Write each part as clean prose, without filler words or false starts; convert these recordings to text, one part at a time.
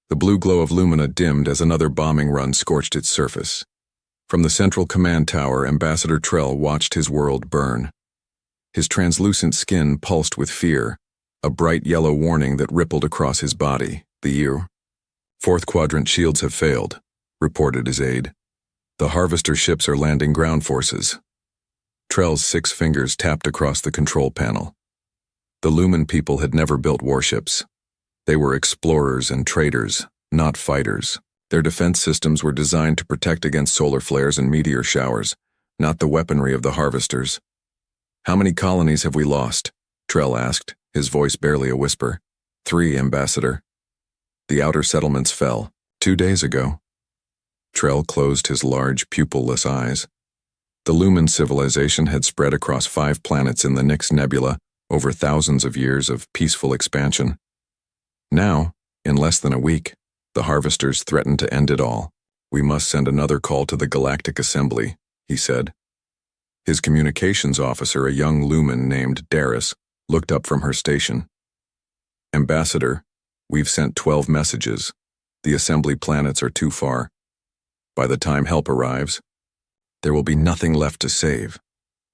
The blue glow of Lumina dimmed as another bombing run scorched its surface. From the central command tower, Ambassador Trell watched his world burn. His translucent skin pulsed with fear, a bright yellow warning that rippled across his body. The fourth quadrant shields have failed, reported his aide. The harvester ships are landing ground forces. Trell's 6 fingers tapped across the control panel. The Lumen people had never built warships. They were explorers and traders, not fighters. Their defense systems were designed to protect against solar flares and meteor showers, not the weaponry of the harvesters. "How many colonies have we lost?" Trell asked, his voice barely a whisper. 3, Ambassador. The outer settlements fell 2 days ago. Trell closed his large, pupil-less eyes. The Lumen civilization had spread across 5 planets in the Nix Nebula over thousands of years of peaceful expansion. Now, in less than a week, the harvesters threatened to end it all. "We must send another call to the Galactic Assembly," he said. His communications officer, a young Lumen named Darius, looked up from her station. "Ambassador, we've sent 12 messages. The assembly planets are too far. By the time help arrives, there will be nothing left to save."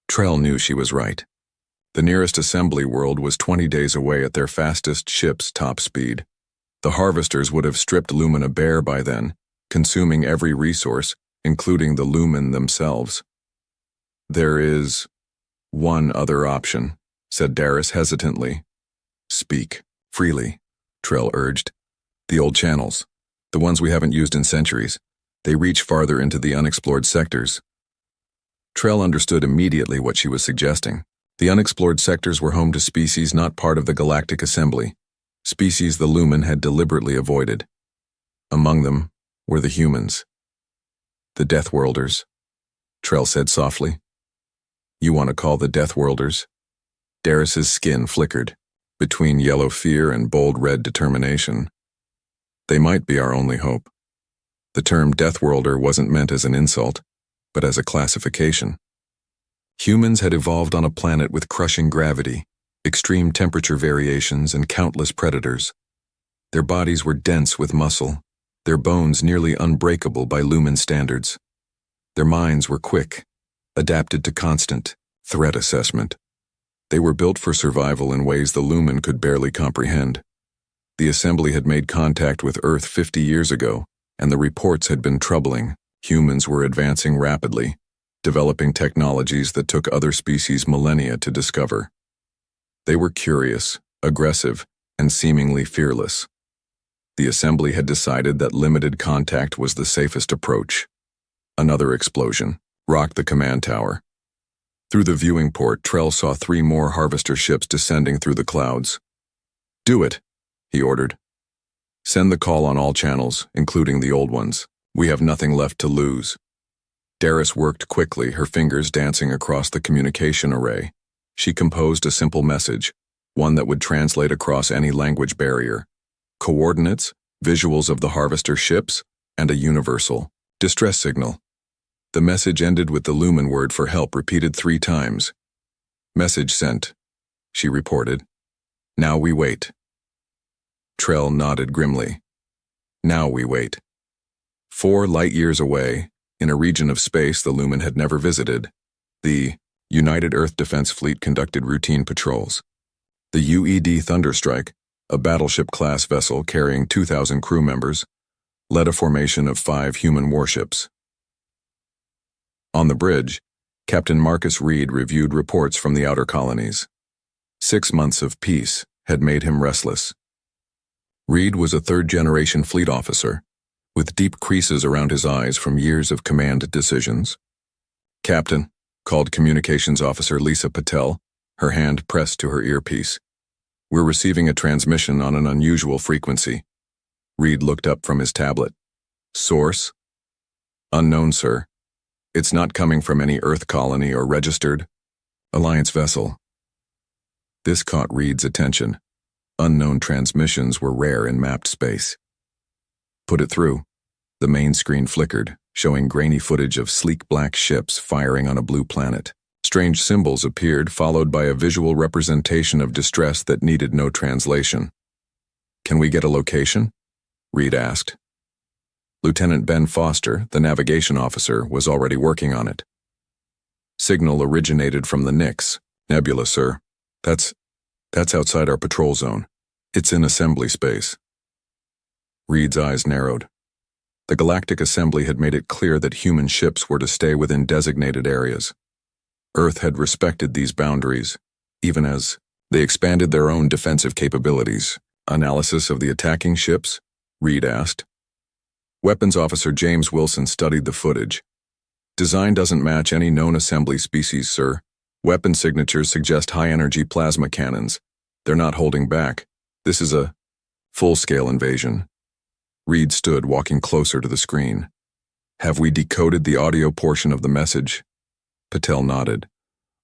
Trell knew she was right. The nearest assembly world was 20 days away at their fastest ship's top speed. The harvesters would have stripped Lumina bare by then, consuming every resource, including the Lumen themselves. "There is one other option," said Darius hesitantly. "Speak freely," Trell urged. "The old channels, the ones we haven't used in centuries, they reach farther into the unexplored sectors." Trell understood immediately what she was suggesting. The unexplored sectors were home to species not part of the Galactic Assembly, species the Lumen had deliberately avoided. Among them were the humans. "The Deathworlders," Trell said softly. "You want to call the Deathworlders?" Darius's skin flickered, between yellow fear and bold red determination. "They might be our only hope." The term Deathworlder wasn't meant as an insult, but as a classification. Humans had evolved on a planet with crushing gravity, extreme temperature variations, and countless predators. Their bodies were dense with muscle, their bones nearly unbreakable by Lumen standards. Their minds were quick, adapted to constant threat assessment. They were built for survival in ways the Lumen could barely comprehend. The Assembly had made contact with Earth 50 years ago, and the reports had been troubling. Humans were advancing rapidly, developing technologies that took other species millennia to discover. They were curious, aggressive, and seemingly fearless. The Assembly had decided that limited contact was the safest approach. Another explosion rocked the command tower. Through the viewing port, Trell saw 3 more harvester ships descending through the clouds. "Do it," he ordered. "Send the call on all channels, including the old ones. We have nothing left to lose." Darius worked quickly, her fingers dancing across the communication array. She composed a simple message, one that would translate across any language barrier. Coordinates, visuals of the harvester ships, and a universal distress signal. The message ended with the Lumen word for help repeated 3 times. "Message sent," she reported. "Now we wait." Trell nodded grimly. Now we wait. 4 light-years away, in a region of space the Lumen had never visited, the United Earth Defense Fleet conducted routine patrols. The UED Thunderstrike, a battleship-class vessel carrying 2,000 crew members, led a formation of 5 human warships. On the bridge, Captain Marcus Reed reviewed reports from the outer colonies. 6 months of peace had made him restless. Reed was a 3rd-generation fleet officer, with deep creases around his eyes from years of command decisions. "Captain," called Communications Officer Lisa Patel, her hand pressed to her earpiece. "We're receiving a transmission on an unusual frequency." Reed looked up from his tablet. "Source?" "Unknown, sir. It's not coming from any Earth colony or registered Alliance vessel." This caught Reed's attention. Unknown transmissions were rare in mapped space. "Put it through." The main screen flickered, showing grainy footage of sleek black ships firing on a blue planet. Strange symbols appeared, followed by a visual representation of distress that needed no translation. "Can we get a location?" Reed asked. Lieutenant Ben Foster, the navigation officer, was already working on it. Signal originated from the Nix Nebula, sir. That's outside our patrol zone. It's in assembly space. Reed's eyes narrowed. The Galactic Assembly had made it clear that human ships were to stay within designated areas. Earth had respected these boundaries, even as they expanded their own defensive capabilities. Analysis of the attacking ships? Reed asked. Weapons Officer James Wilson studied the footage. Design doesn't match any known assembly species, sir. Weapon signatures suggest high-energy plasma cannons. They're not holding back. This is a full-scale invasion. Reed stood, walking closer to the screen. Have we decoded the audio portion of the message? Patel nodded.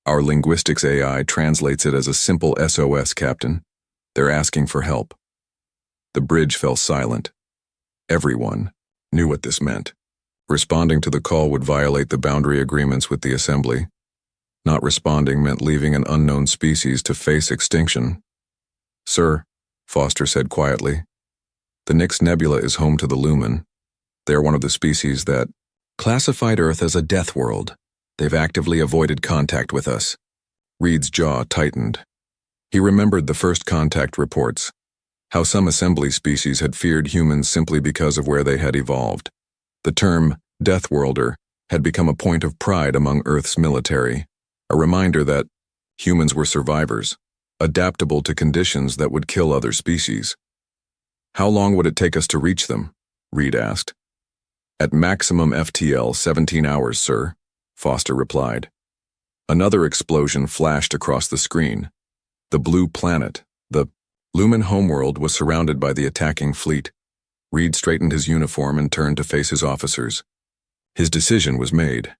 Our linguistics AI translates it as a simple SOS, Captain. They're asking for help. The bridge fell silent. Everyone knew what this meant. Responding to the call would violate the boundary agreements with the Assembly. Not responding meant leaving an unknown species to face extinction. Sir, Foster said quietly, the Nix Nebula is home to the Lumen. They are one of the species that classified Earth as a death world. They've actively avoided contact with us. Reed's jaw tightened. He remembered the first contact reports, how some assembly species had feared humans simply because of where they had evolved. The term Deathworlder had become a point of pride among Earth's military, a reminder that humans were survivors, adaptable to conditions that would kill other species. How long would it take us to reach them? Reed asked. At maximum FTL 17 hours, sir, Foster replied. Another explosion flashed across the screen. The blue planet, the Lumen homeworld, was surrounded by the attacking fleet. Reed straightened his uniform and turned to face his officers. His decision was made.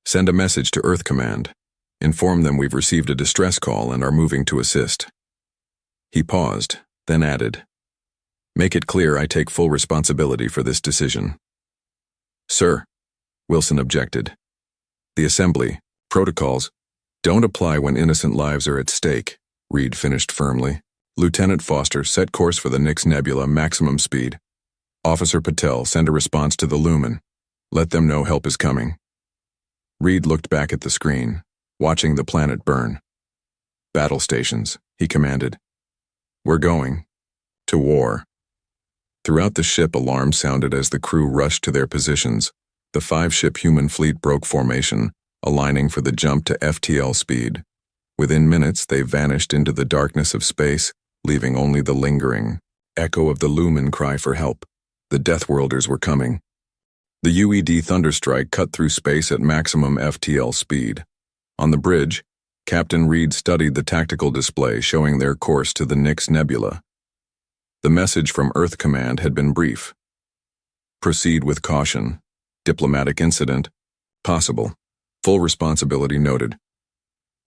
Send a message to Earth Command. Inform them we've received a distress call and are moving to assist. He paused, then added, make it clear I take full responsibility for this decision. Sir, Wilson objected. The Assembly, protocols, don't apply when innocent lives are at stake, Reed finished firmly. Lieutenant Foster, set course for the Nix Nebula, maximum speed. Officer Patel, send a response to the Lumen. Let them know help is coming. Reed looked back at the screen, watching the planet burn. Battle stations, he commanded. We're going to war. Throughout the ship, alarms sounded as the crew rushed to their positions. The 5-ship human fleet broke formation, aligning for the jump to FTL speed. Within minutes, they vanished into the darkness of space, leaving only the lingering echo of the Lumen cry for help. The Deathworlders were coming. The UED Thunderstrike cut through space at maximum FTL speed. On the bridge, Captain Reed studied the tactical display showing their course to the Nix Nebula. The message from Earth Command had been brief. Proceed with caution. Diplomatic incident. Possible. Full responsibility noted.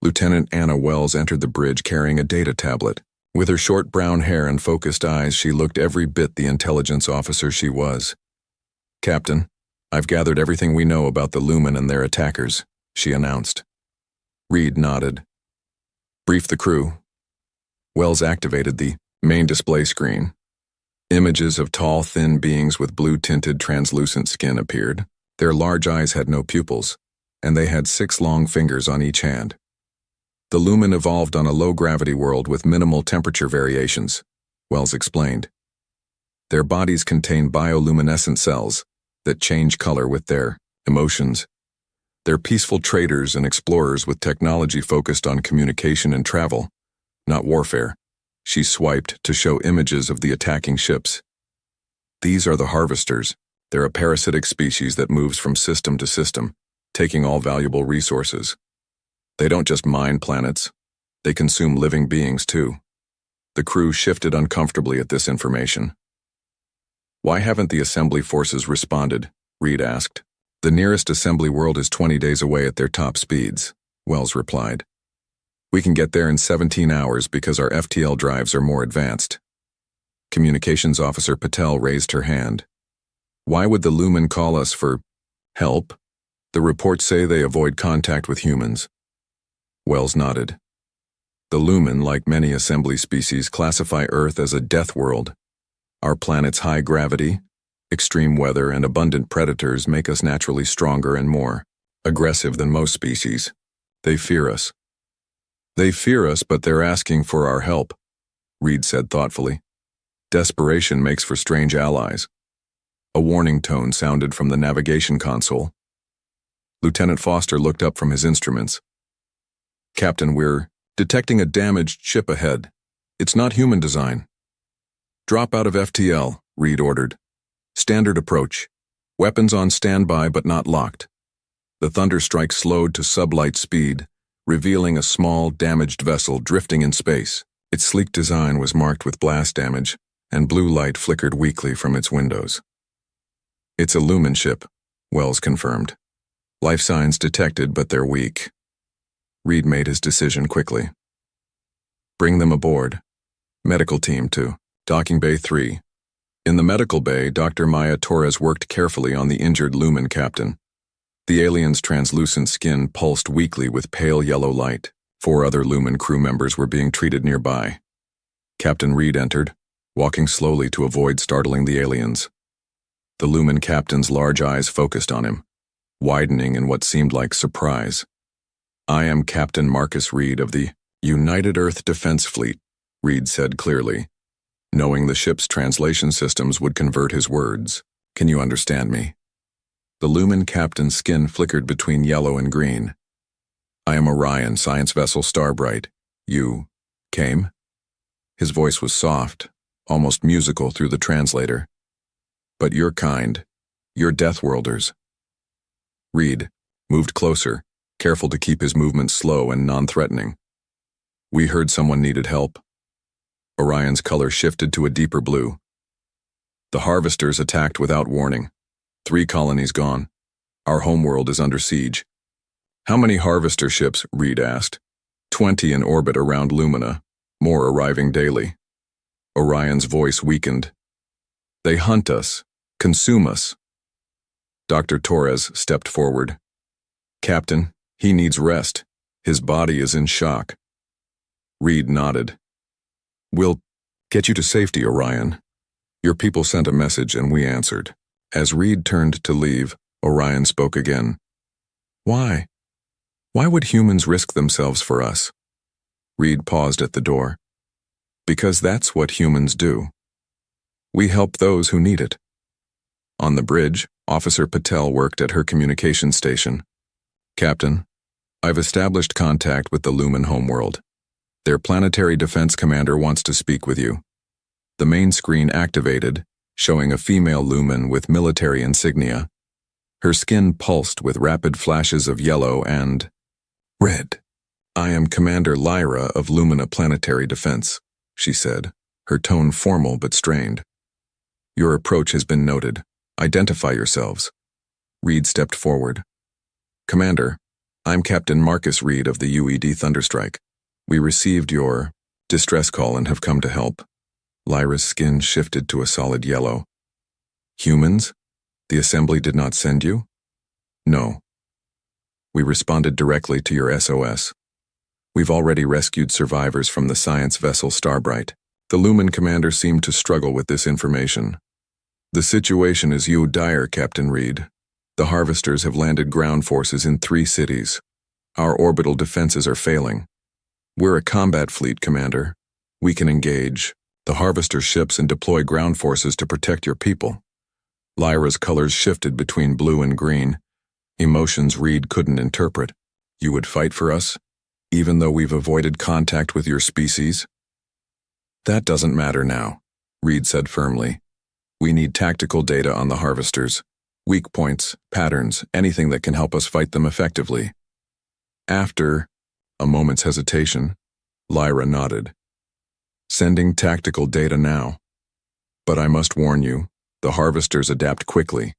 Lieutenant Anna Wells entered the bridge carrying a data tablet. With her short brown hair and focused eyes, she looked every bit the intelligence officer she was. Captain, I've gathered everything we know about the Lumen and their attackers, she announced. Reed nodded. Brief the crew. Wells activated the main display screen. Images of tall, thin beings with blue-tinted, translucent skin appeared. Their large eyes had no pupils, and they had 6 long fingers on each hand. The Lumen evolved on a low-gravity world with minimal temperature variations, Wells explained. Their bodies contain bioluminescent cells that change color with their emotions. They're peaceful traders and explorers with technology focused on communication and travel, not warfare. She swiped to show images of the attacking ships. These are the harvesters. They're a parasitic species that moves from system to system, taking all valuable resources. They don't just mine planets, they consume living beings too. The crew shifted uncomfortably at this information. Why haven't the Assembly forces responded? Reed asked. The nearest Assembly world is 20 days away at their top speeds, Wells replied. We can get there in 17 hours because our FTL drives are more advanced. Communications Officer Patel raised her hand. Why would the Lumen call us for help? The reports say they avoid contact with humans. Wells nodded. The Lumen, like many Assembly species, classify Earth as a death world. Our planet's high gravity, extreme weather, and abundant predators make us naturally stronger and more aggressive than most species. They fear us. They fear us, but they're asking for our help, Reed said thoughtfully. Desperation makes for strange allies. A warning tone sounded from the navigation console. Lieutenant Foster looked up from his instruments. Captain, we're detecting a damaged ship ahead. It's not human design. Drop out of FTL, Reed ordered. Standard approach. Weapons on standby but not locked. The thunderstrike slowed to sublight speed, revealing a small, damaged vessel drifting in space. Its sleek design was marked with blast damage, and blue light flickered weakly from its windows. It's a Lumen ship, Wells confirmed. Life signs detected, but they're weak. Reed made his decision quickly. Bring them aboard. Medical team to Docking Bay 3. In the medical bay, Dr. Maya Torres worked carefully on the injured Lumen captain. The alien's translucent skin pulsed weakly with pale yellow light. 4 other Lumen crew members were being treated nearby. Captain Reed entered, walking slowly to avoid startling the aliens. The Lumen captain's large eyes focused on him, widening in what seemed like surprise. I am Captain Marcus Reed of the United Earth Defense Fleet, Reed said clearly, knowing the ship's translation systems would convert his words. Can you understand me? The Lumen captain's skin flickered between yellow and green. I am Orion, science vessel Starbright. You came? His voice was soft, almost musical through the translator. But you're kind. You're Deathworlders. Reed moved closer, careful to keep his movements slow and non-threatening. We heard someone needed help. Orion's color shifted to a deeper blue. The Harvesters attacked without warning. 3 colonies gone. Our homeworld is under siege. How many Harvester ships? Reed asked. 20 in orbit around Lumina, more arriving daily. Orion's voice weakened. They hunt us, consume us. Dr. Torres stepped forward. Captain, he needs rest. His body is in shock. Reed nodded. We'll get you to safety, Orion. Your people sent a message and we answered. As Reed turned to leave, Orion spoke again. Why? Why would humans risk themselves for us? Reed paused at the door. Because that's what humans do. We help those who need it. On the bridge, Officer Patel worked at her communication station. Captain, I've established contact with the Lumen homeworld. Their planetary defense commander wants to speak with you. The main screen activated, showing a female Lumen with military insignia. Her skin pulsed with rapid flashes of yellow and red. I am Commander Lyra of Lumina Planetary Defense, she said, her tone formal but strained. Your approach has been noted. Identify yourselves. Reed stepped forward. Commander, I'm Captain Marcus Reed of the UED Thunderstrike. We received your distress call and have come to help. Lyra's skin shifted to a solid yellow. Humans? The Assembly did not send you? No. We responded directly to your SOS. We've already rescued survivors from the science vessel Starbright. The Lumen commander seemed to struggle with this information. The situation is dire, Captain Reed. The Harvesters have landed ground forces in 3 cities. Our orbital defenses are failing. We're a combat fleet, Commander. We can engage the Harvester ships and deploy ground forces to protect your people. Lyra's colors shifted between blue and green, emotions Reed couldn't interpret. You would fight for us, even though we've avoided contact with your species? That doesn't matter now, Reed said firmly. We need tactical data on the Harvesters. Weak points, patterns, anything that can help us fight them effectively. After a moment's hesitation, Lyra nodded. Sending tactical data now. But I must warn you, the Harvesters adapt quickly,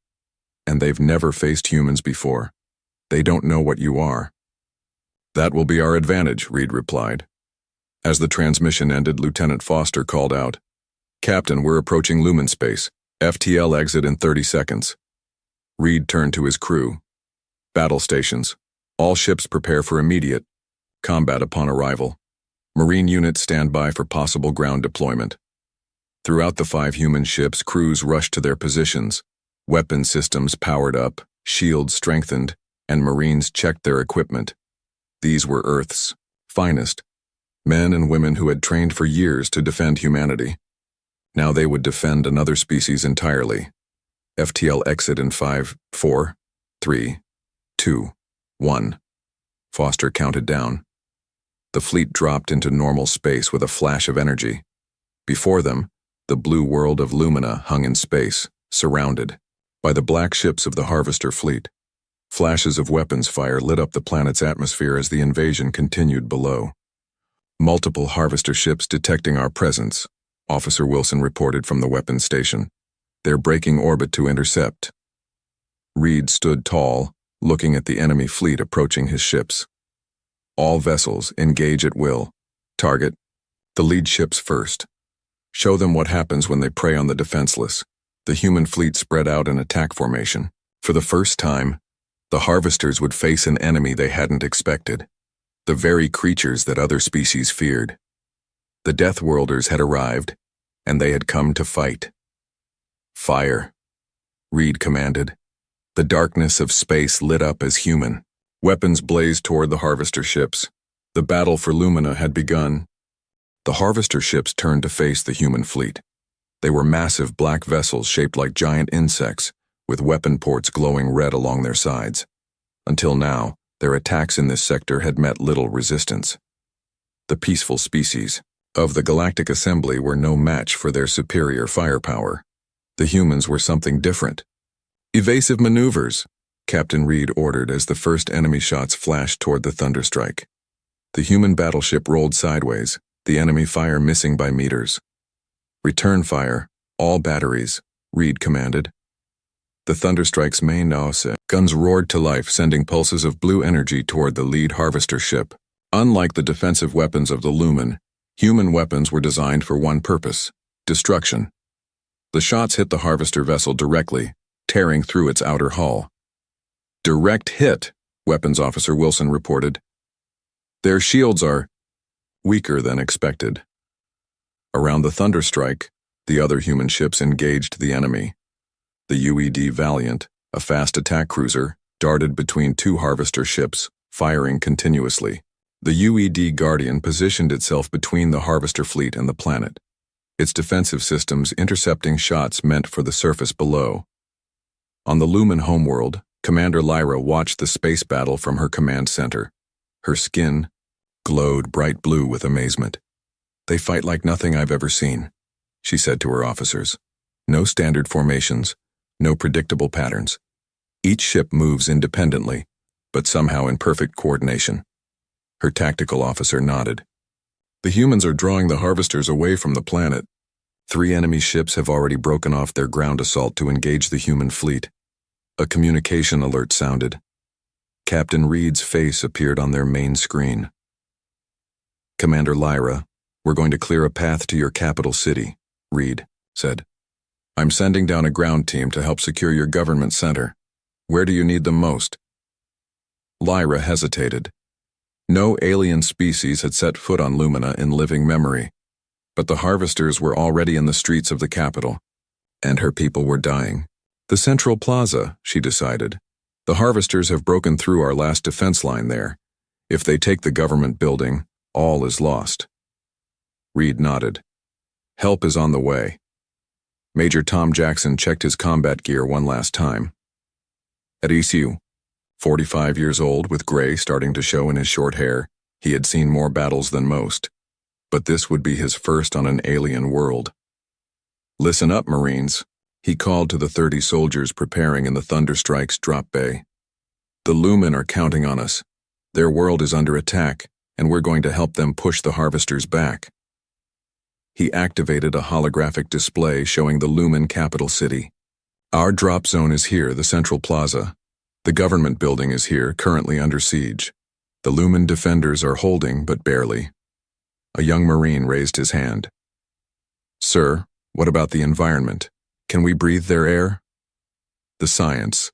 and they've never faced humans before. They don't know what you are. That will be our advantage, Reed replied. As the transmission ended, Lieutenant Foster called out, Captain, we're approaching Lumen space. FTL exit in 30 seconds. Reed turned to his crew. Battle stations. All ships prepare for immediate combat upon arrival. Marine units stand by for possible ground deployment. Throughout the 5 human ships, crews rushed to their positions. Weapon systems powered up, shields strengthened, and Marines checked their equipment. These were Earth's finest. Men and women who had trained for years to defend humanity. Now they would defend another species entirely. FTL exit in 5, 4, 3, 2, 1. Foster counted down. The fleet dropped into normal space with a flash of energy. Before them, the blue world of Lumina hung in space, surrounded by the black ships of the Harvester fleet. Flashes of weapons fire lit up the planet's atmosphere as the invasion continued below. Multiple Harvester ships detecting our presence, Officer Wilson reported from the weapons station. They're breaking orbit to intercept. Reed stood tall, looking at the enemy fleet approaching his ships. All vessels, engage at will. Target the lead ships first. Show them what happens when they prey on the defenseless. The human fleet spread out in attack formation. For the first time, the Harvesters would face an enemy they hadn't expected. The very creatures that other species feared. The Deathworlders had arrived, and they had come to fight. Fire, Reed commanded. The darkness of space lit up as human. Weapons blazed toward the Harvester ships. The battle for Lumina had begun. The Harvester ships turned to face the human fleet. They were massive black vessels shaped like giant insects, with weapon ports glowing red along their sides. Until now, their attacks in this sector had met little resistance. The peaceful species of the Galactic Assembly were no match for their superior firepower. The humans were something different. Evasive maneuvers, Captain Reed ordered as the first enemy shots flashed toward the Thunderstrike. The human battleship rolled sideways, the enemy fire missing by meters. Return fire, all batteries, Reed commanded. The Thunderstrike's main guns roared to life, sending pulses of blue energy toward the lead Harvester ship. Unlike the defensive weapons of the Lumen, human weapons were designed for one purpose: destruction. The shots hit the Harvester vessel directly, tearing through its outer hull. Direct hit, Weapons Officer Wilson reported. Their shields are weaker than expected. Around the Thunderstrike, the other human ships engaged the enemy. The UED Valiant, a fast attack cruiser, darted between 2 Harvester ships, firing continuously. The UED Guardian positioned itself between the Harvester fleet and the planet, its defensive systems intercepting shots meant for the surface below. On the Lumen homeworld, Commander Lyra watched the space battle from her command center. Her skin glowed bright blue with amazement. "They fight like nothing I've ever seen," she said to her officers. "No standard formations, no predictable patterns. Each ship moves independently, but somehow in perfect coordination." Her tactical officer nodded. "The humans are drawing the Harvesters away from the planet. 3 enemy ships have already broken off their ground assault to engage the human fleet." A communication alert sounded. Captain Reed's face appeared on their main screen. "Commander Lyra, we're going to clear a path to your capital city," Reed said. "I'm sending down a ground team to help secure your government center. Where do you need them most?" Lyra hesitated. No alien species had set foot on Lumina in living memory, but the Harvesters were already in the streets of the capital, and her people were dying. "The Central Plaza," she decided. "The Harvesters have broken through our last defense line there. If they take the government building, all is lost." Reed nodded. "Help is on the way." Major Tom Jackson checked his combat gear one last time. At ECU, 45 years old with gray starting to show in his short hair, he had seen more battles than most. But this would be his first on an alien world. "Listen up, Marines," he called to the 30 soldiers preparing in the Thunderstrike's drop bay. "The Lumen are counting on us. Their world is under attack, and we're going to help them push the Harvesters back." He activated a holographic display showing the Lumen capital city. "Our drop zone is here, the Central Plaza. The government building is here, currently under siege. The Lumen defenders are holding, but barely." A young Marine raised his hand. "Sir, what about the environment? Can we breathe their air?" "The science.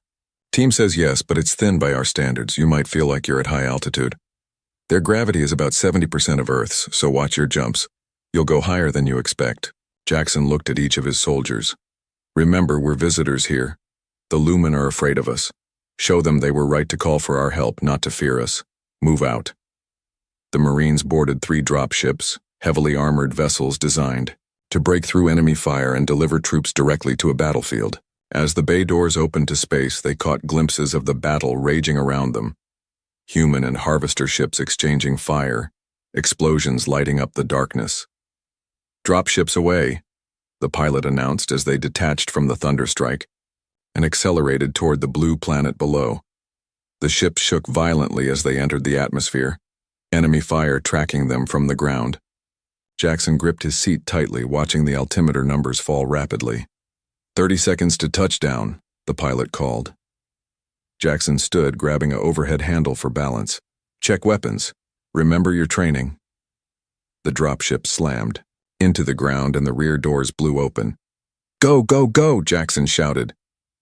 Team says yes, but it's thin by our standards. You might feel like you're at high altitude. Their gravity is about 70% of Earth's, so watch your jumps. You'll go higher than you expect. Jackson looked at each of his soldiers. Remember, we're visitors here. The Lumen are afraid of us. Show them they were right to call for our help, not to fear us. Move out. The Marines boarded 3 dropships, heavily armored vessels designed to break through enemy fire and deliver troops directly to a battlefield. As the bay doors opened to space, they caught glimpses of the battle raging around them. Human and harvester ships exchanging fire, explosions lighting up the darkness. Dropships away, the pilot announced as they detached from the thunderstrike and accelerated toward the blue planet below. The ships shook violently as they entered the atmosphere, enemy fire tracking them from the ground. Jackson gripped his seat tightly, watching the altimeter numbers fall rapidly. 30 seconds to touchdown, the pilot called. Jackson stood, grabbing an overhead handle for balance. Check weapons. Remember your training. The dropship slammed into the ground and the rear doors blew open. Go, go, go, Jackson shouted.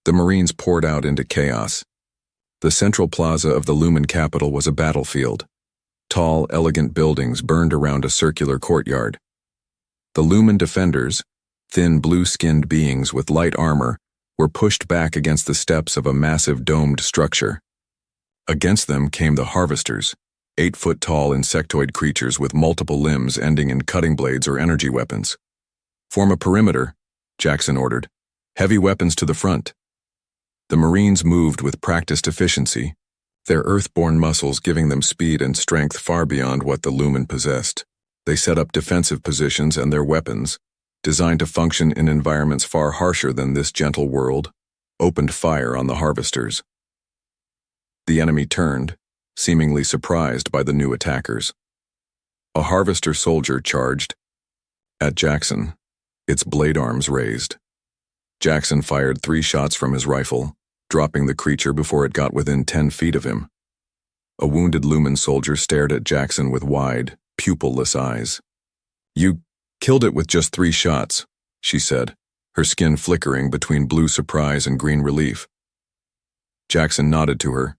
The Marines poured out into chaos. The central plaza of the Lumen capital was a battlefield. Tall, elegant buildings burned around a circular courtyard. The Lumen defenders, thin blue-skinned beings with light armor, were pushed back against the steps of a massive domed structure. Against them came the harvesters, 8-foot-tall insectoid creatures with multiple limbs ending in cutting blades or energy weapons. Form a perimeter, Jackson ordered. Heavy weapons to the front. The Marines moved with practiced efficiency, their earthborn muscles giving them speed and strength far beyond what the Lumen possessed. They set up defensive positions and their weapons, designed to function in environments far harsher than this gentle world, opened fire on the harvesters. The enemy turned, seemingly surprised by the new attackers. A harvester soldier charged at Jackson, its blade arms raised. Jackson fired 3 shots from his rifle, dropping the creature before it got within 10 feet of him. A wounded Lumen soldier stared at Jackson with wide, pupil-less eyes. You killed it with just 3 shots, she said, her skin flickering between blue surprise and green relief. Jackson nodded to her.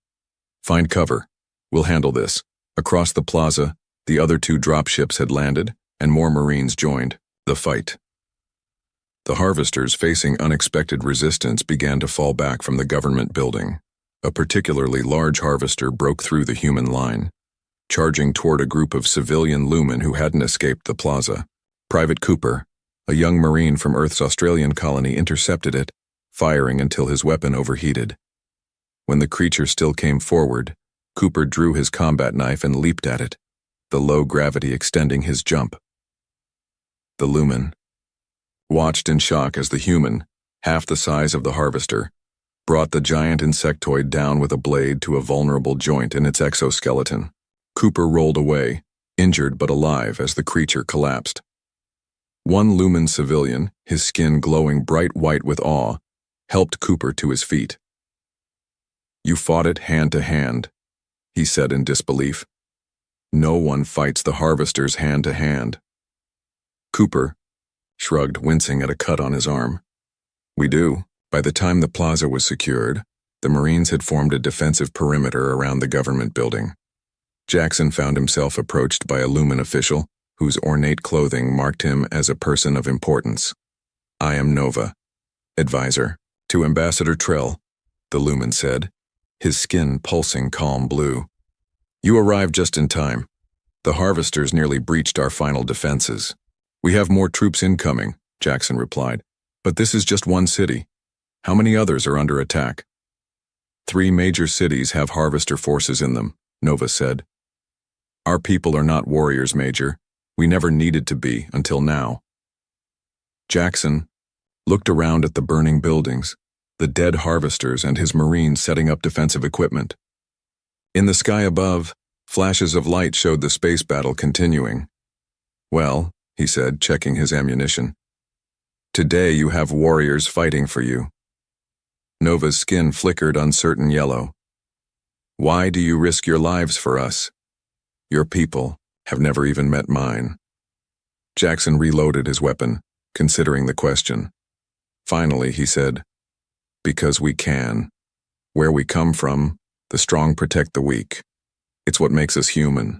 Find cover. We'll handle this. Across the plaza, the other 2 dropships had landed, and more Marines joined the fight. The harvesters, facing unexpected resistance, began to fall back from the government building. A particularly large harvester broke through the human line, charging toward a group of civilian Lumen who hadn't escaped the plaza. Private Cooper, a young Marine from Earth's Australian colony, intercepted it, firing until his weapon overheated. When the creature still came forward, Cooper drew his combat knife and leaped at it, the low gravity extending his jump. The Lumen watched in shock as the human, half the size of the harvester, brought the giant insectoid down with a blade to a vulnerable joint in its exoskeleton. Cooper rolled away, injured but alive, as the creature collapsed. One Lumen civilian, his skin glowing bright white with awe, helped Cooper to his feet. You fought it hand to hand, he said in disbelief. No one fights the harvesters hand to hand. Cooper shrugged, wincing at a cut on his arm. We do. By the time the plaza was secured, the Marines had formed a defensive perimeter around the government building. Jackson found himself approached by a Lumen official whose ornate clothing marked him as a person of importance. I am Nova, advisor to Ambassador Trell, the Lumen said, his skin pulsing calm blue. You arrived just in time. The harvesters nearly breached our final defenses. We have more troops incoming, Jackson replied, but this is just one city. How many others are under attack? 3 major cities have harvester forces in them, Nova said. Our people are not warriors, Major. We never needed to be until now. Jackson looked around at the burning buildings, the dead harvesters and his Marines setting up defensive equipment. In the sky above, flashes of light showed the space battle continuing. Well, he said, checking his ammunition. Today you have warriors fighting for you. Nova's skin flickered uncertain yellow. Why do you risk your lives for us? Your people have never even met mine. Jackson reloaded his weapon, considering the question. Finally, he said, because we can. Where we come from, the strong protect the weak. It's what makes us human.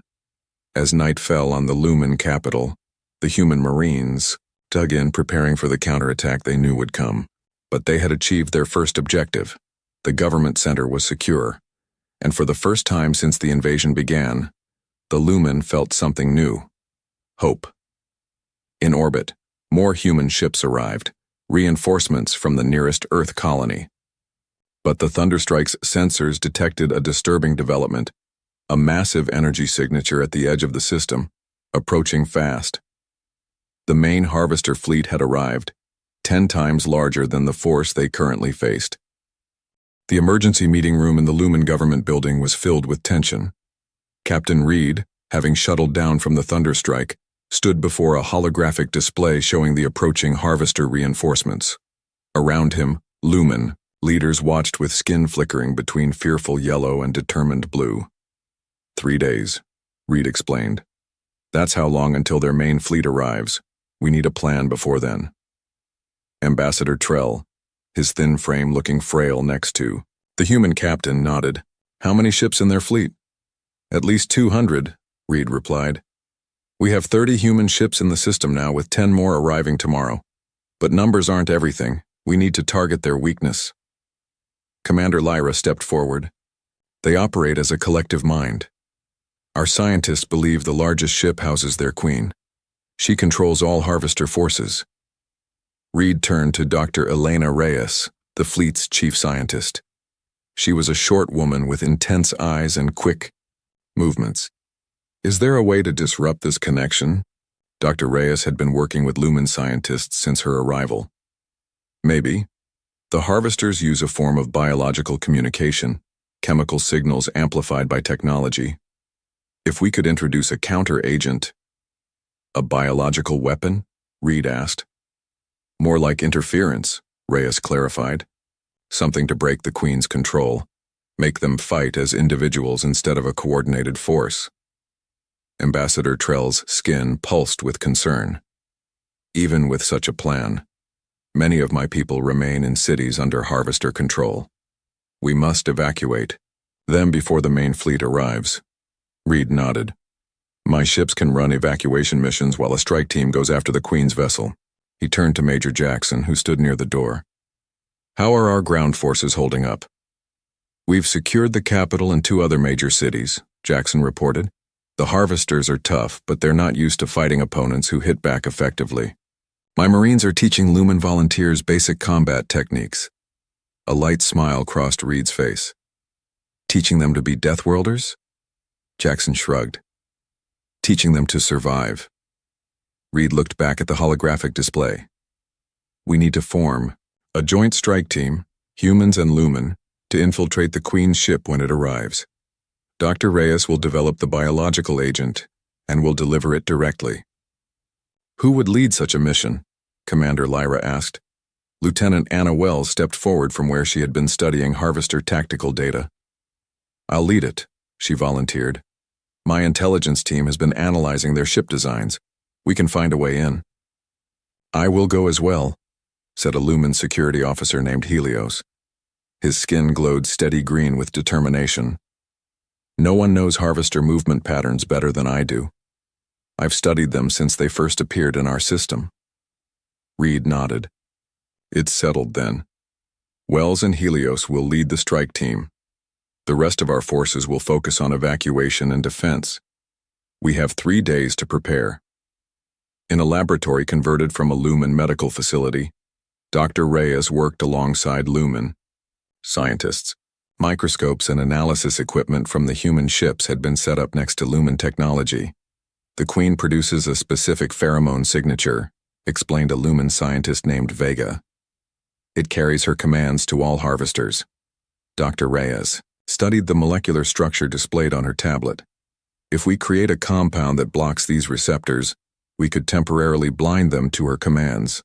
As night fell on the Lumen capital, the human Marines dug in, preparing for the counterattack they knew would come. But they had achieved their first objective. The government center was secure, and for the first time since the invasion began, the Lumen felt something new. Hope. In orbit, more human ships arrived, reinforcements from the nearest Earth colony. But the Thunderstrike's sensors detected a disturbing development, a massive energy signature at the edge of the system, approaching fast. The main Harvester fleet had arrived, 10 times larger than the force they currently faced. The emergency meeting room in the Lumen government building was filled with tension. Captain Reed, having shuttled down from the Thunderstrike, stood before a holographic display showing the approaching Harvester reinforcements. Around him, Lumen leaders watched with skin flickering between fearful yellow and determined blue. 3 days, Reed explained. That's how long until their main fleet arrives. We need a plan before then. Ambassador Trell, his thin frame looking frail next to the human captain, nodded. How many ships in their fleet? At least 200, Reed replied. We have 30 human ships in the system now, with 10 more arriving tomorrow. But numbers aren't everything. We need to target their weakness. Commander Lyra stepped forward. They operate as a collective mind. Our scientists believe the largest ship houses their queen. She controls all Harvester forces. Reed turned to Dr. Elena Reyes, the fleet's chief scientist. She was a short woman with intense eyes and quick movements. Is there a way to disrupt this connection? Dr. Reyes had been working with Lumen scientists since her arrival. Maybe. The Harvesters use a form of biological communication, chemical signals amplified by technology. If we could introduce a counter-agent. A biological weapon? Reed asked. More like interference, Reyes clarified. Something to break the Queen's control, make them fight as individuals instead of a coordinated force. Ambassador Trell's skin pulsed with concern. Even with such a plan, many of my people remain in cities under Harvester control. We must evacuate them before the main fleet arrives. Reed nodded. My ships can run evacuation missions while a strike team goes after the Queen's vessel. He turned to Major Jackson, who stood near the door. How are our ground forces holding up? We've secured the capital and 2 other major cities, Jackson reported. The Harvesters are tough, but they're not used to fighting opponents who hit back effectively. My Marines are teaching Lumen volunteers basic combat techniques. A light smile crossed Reed's face. Teaching them to be Deathworlders? Jackson shrugged. Teaching them to survive. Reed looked back at the holographic display. We need to form a joint strike team, humans and Lumen, to infiltrate the Queen's ship when it arrives. Dr. Reyes will develop the biological agent and will deliver it directly. Who would lead such a mission? Commander Lyra asked. Lieutenant Anna Wells stepped forward from where she had been studying Harvester tactical data. I'll lead it, she volunteered. My intelligence team has been analyzing their ship designs. We can find a way in. I will go as well, said a Lumen security officer named Helios. His skin glowed steady green with determination. No one knows Harvester movement patterns better than I do. I've studied them since they first appeared in our system. Reed nodded. It's settled then. Wells and Helios will lead the strike team. The rest of our forces will focus on evacuation and defense. We have 3 days to prepare. In a laboratory converted from a Lumen medical facility, Dr. Reyes worked alongside Lumen scientists. Microscopes and analysis equipment from the human ships had been set up next to Lumen technology. The Queen produces a specific pheromone signature, explained a Lumen scientist named Vega. It carries her commands to all Harvesters. Dr. Reyes studied the molecular structure displayed on her tablet. If we create a compound that blocks these receptors, we could temporarily blind them to her commands.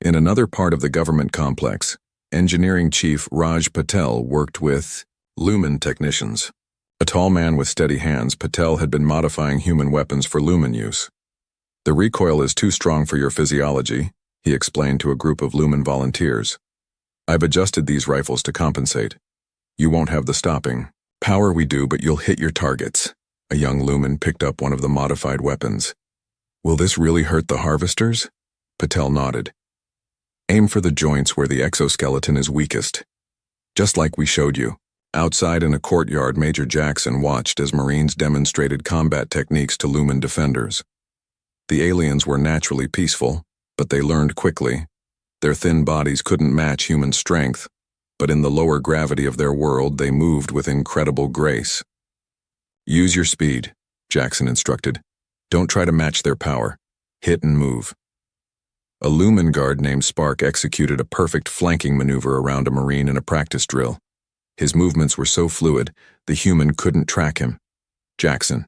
In another part of the government complex, Engineering Chief Raj Patel worked with Lumen technicians. A tall man with steady hands, Patel had been modifying human weapons for Lumen use. The recoil is too strong for your physiology, he explained to a group of Lumen volunteers. I've adjusted these rifles to compensate. You won't have the stopping power we do, but you'll hit your targets. A young Lumen picked up one of the modified weapons. Will this really hurt the harvesters? Patel nodded. Aim for the joints where the exoskeleton is weakest. Just like we showed you. Outside in a courtyard, Major Jackson watched as Marines demonstrated combat techniques to Lumen defenders. The aliens were naturally peaceful, but they learned quickly. Their thin bodies couldn't match human strength, but in the lower gravity of their world, they moved with incredible grace. Use your speed, Jackson instructed. Don't try to match their power. Hit and move. A Lumen guard named Spark executed a perfect flanking maneuver around a Marine in a practice drill. His movements were so fluid, the human couldn't track him. Jackson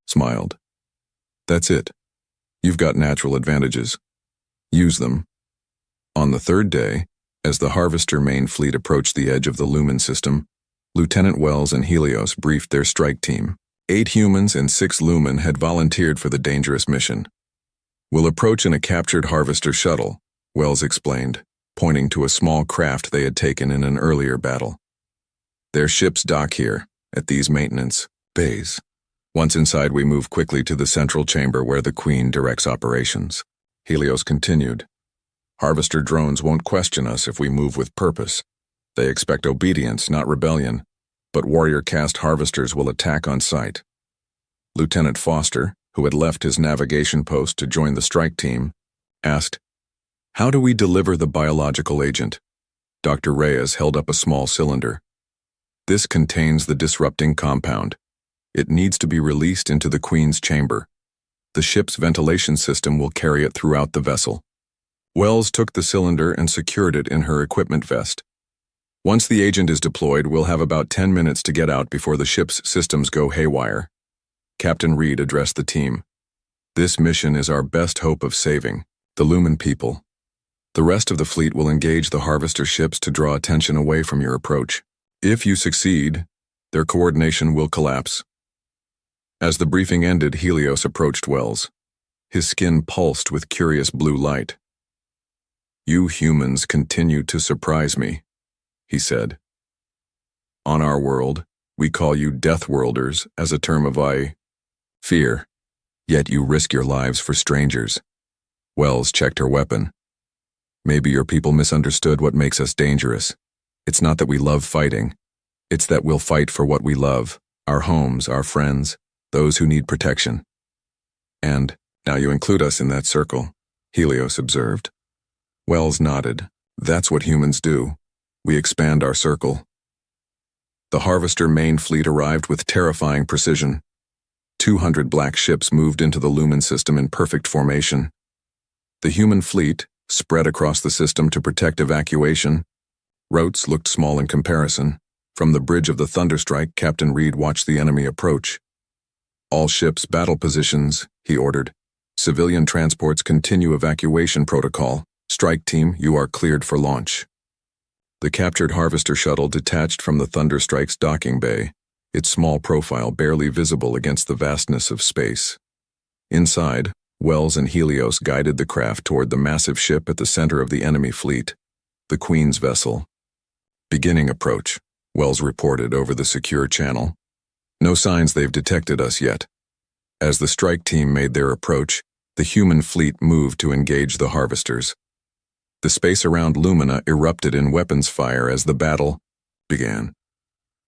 smiled. That's it. You've got natural advantages. Use them. On the third day, as the Harvester main fleet approached the edge of the Lumen system, Lieutenant Wells and Helios briefed their strike team. 8 humans and 6 Lumen had volunteered for the dangerous mission. We'll approach in a captured Harvester shuttle, Wells explained, pointing to a small craft they had taken in an earlier battle. Their ships dock here, at these maintenance bays. Once inside, we move quickly to the central chamber where the Queen directs operations. Helios continued. Harvester drones won't question us if we move with purpose. They expect obedience, not rebellion, but warrior caste harvesters will attack on sight. Lieutenant Foster, who had left his navigation post to join the strike team, asked, How do we deliver the biological agent? Dr. Reyes held up a small cylinder. This contains the disrupting compound. It needs to be released into the Queen's chamber. The ship's ventilation system will carry it throughout the vessel. Wells took the cylinder and secured it in her equipment vest. Once the agent is deployed, we'll have about 10 minutes to get out before the ship's systems go haywire. Captain Reed addressed the team. This mission is our best hope of saving the Lumen people. The rest of the fleet will engage the Harvester ships to draw attention away from your approach. If you succeed, their coordination will collapse. As the briefing ended, Helios approached Wells. His skin pulsed with curious blue light. You humans continue to surprise me, he said. On our world, we call you Deathworlders as a term of fear, yet you risk your lives for strangers. Wells checked her weapon. Maybe your people misunderstood what makes us dangerous. It's not that we love fighting. It's that we'll fight for what we love, our homes, our friends, those who need protection. And now you include us in that circle, Helios observed. Wells nodded. That's what humans do. We expand our circle. The Harvester main fleet arrived with terrifying precision. 200 black ships moved into the Lumen system in perfect formation. The human fleet, spread across the system to protect evacuation, routes looked small in comparison. From the bridge of the Thunderstrike, Captain Reed watched the enemy approach. All ships battle positions, he ordered. Civilian transports continue evacuation protocol. Strike team, you are cleared for launch. The captured Harvester shuttle detached from the Thunderstrike's docking bay, its small profile barely visible against the vastness of space. Inside, Wells and Helios guided the craft toward the massive ship at the center of the enemy fleet, the Queen's vessel. Beginning approach, Wells reported over the secure channel. No signs they've detected us yet. As the strike team made their approach, the human fleet moved to engage the Harvesters. The space around Lumina erupted in weapons fire as the battle began.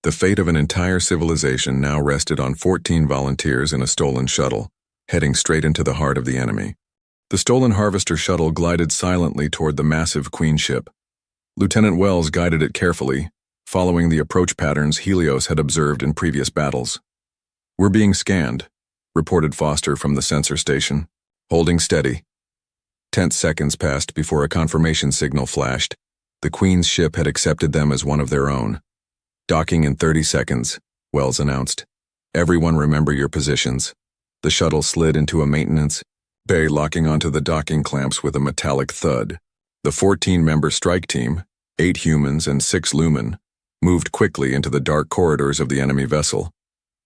The fate of an entire civilization now rested on 14 volunteers in a stolen shuttle, heading straight into the heart of the enemy. The stolen Harvester shuttle glided silently toward the massive Queen ship. Lieutenant Wells guided it carefully, following the approach patterns Helios had observed in previous battles. We're being scanned, reported Foster from the sensor station. Holding steady. Tense seconds passed before a confirmation signal flashed. The Queen's ship had accepted them as one of their own. Docking in 30 seconds, Wells announced. Everyone remember your positions. The shuttle slid into a maintenance bay, locking onto the docking clamps with a metallic thud. The 14-member strike team, 8 humans and 6 Lumen, moved quickly into the dark corridors of the enemy vessel.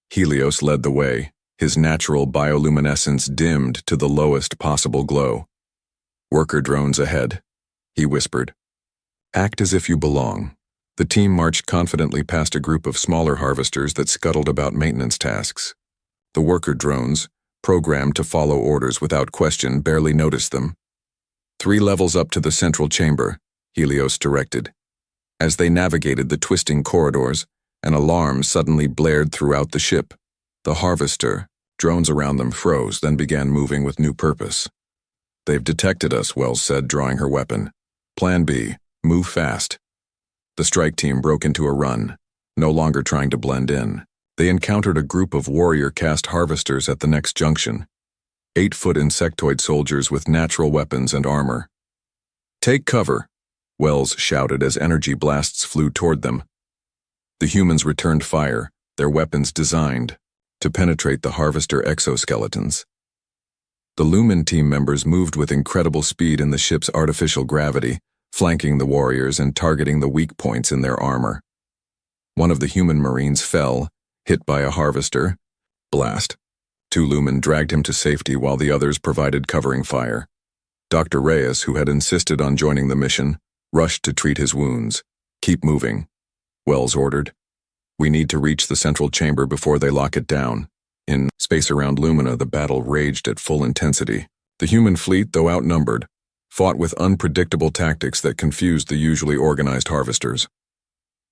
Helios led the way, his natural bioluminescence dimmed to the lowest possible glow. Worker drones ahead, he whispered. Act as if you belong. The team marched confidently past a group of smaller Harvesters that scuttled about maintenance tasks. The worker drones, programmed to follow orders without question, barely noticed them. 3 levels up to the central chamber, Helios directed. As they navigated the twisting corridors, an alarm suddenly blared throughout the ship. The Harvester, drones around them froze, then began moving with new purpose. "They've detected us," Wells said, drawing her weapon. "Plan B, move fast." The strike team broke into a run, no longer trying to blend in. They encountered a group of warrior-caste harvesters at the next junction. 8-foot insectoid soldiers with natural weapons and armor. "Take cover," Wells shouted as energy blasts flew toward them. The humans returned fire, their weapons designed to penetrate the harvester exoskeletons. The Lumen team members moved with incredible speed in the ship's artificial gravity, flanking the warriors and targeting the weak points in their armor. One of the human marines fell, hit by a harvester. Blast. 2 Lumen dragged him to safety while the others provided covering fire. Dr. Reyes, who had insisted on joining the mission, rushed to treat his wounds. "Keep moving," Wells ordered. "We need to reach the central chamber before they lock it down." In space around Lumina, the battle raged at full intensity. The human fleet, though outnumbered, fought with unpredictable tactics that confused the usually organized harvesters.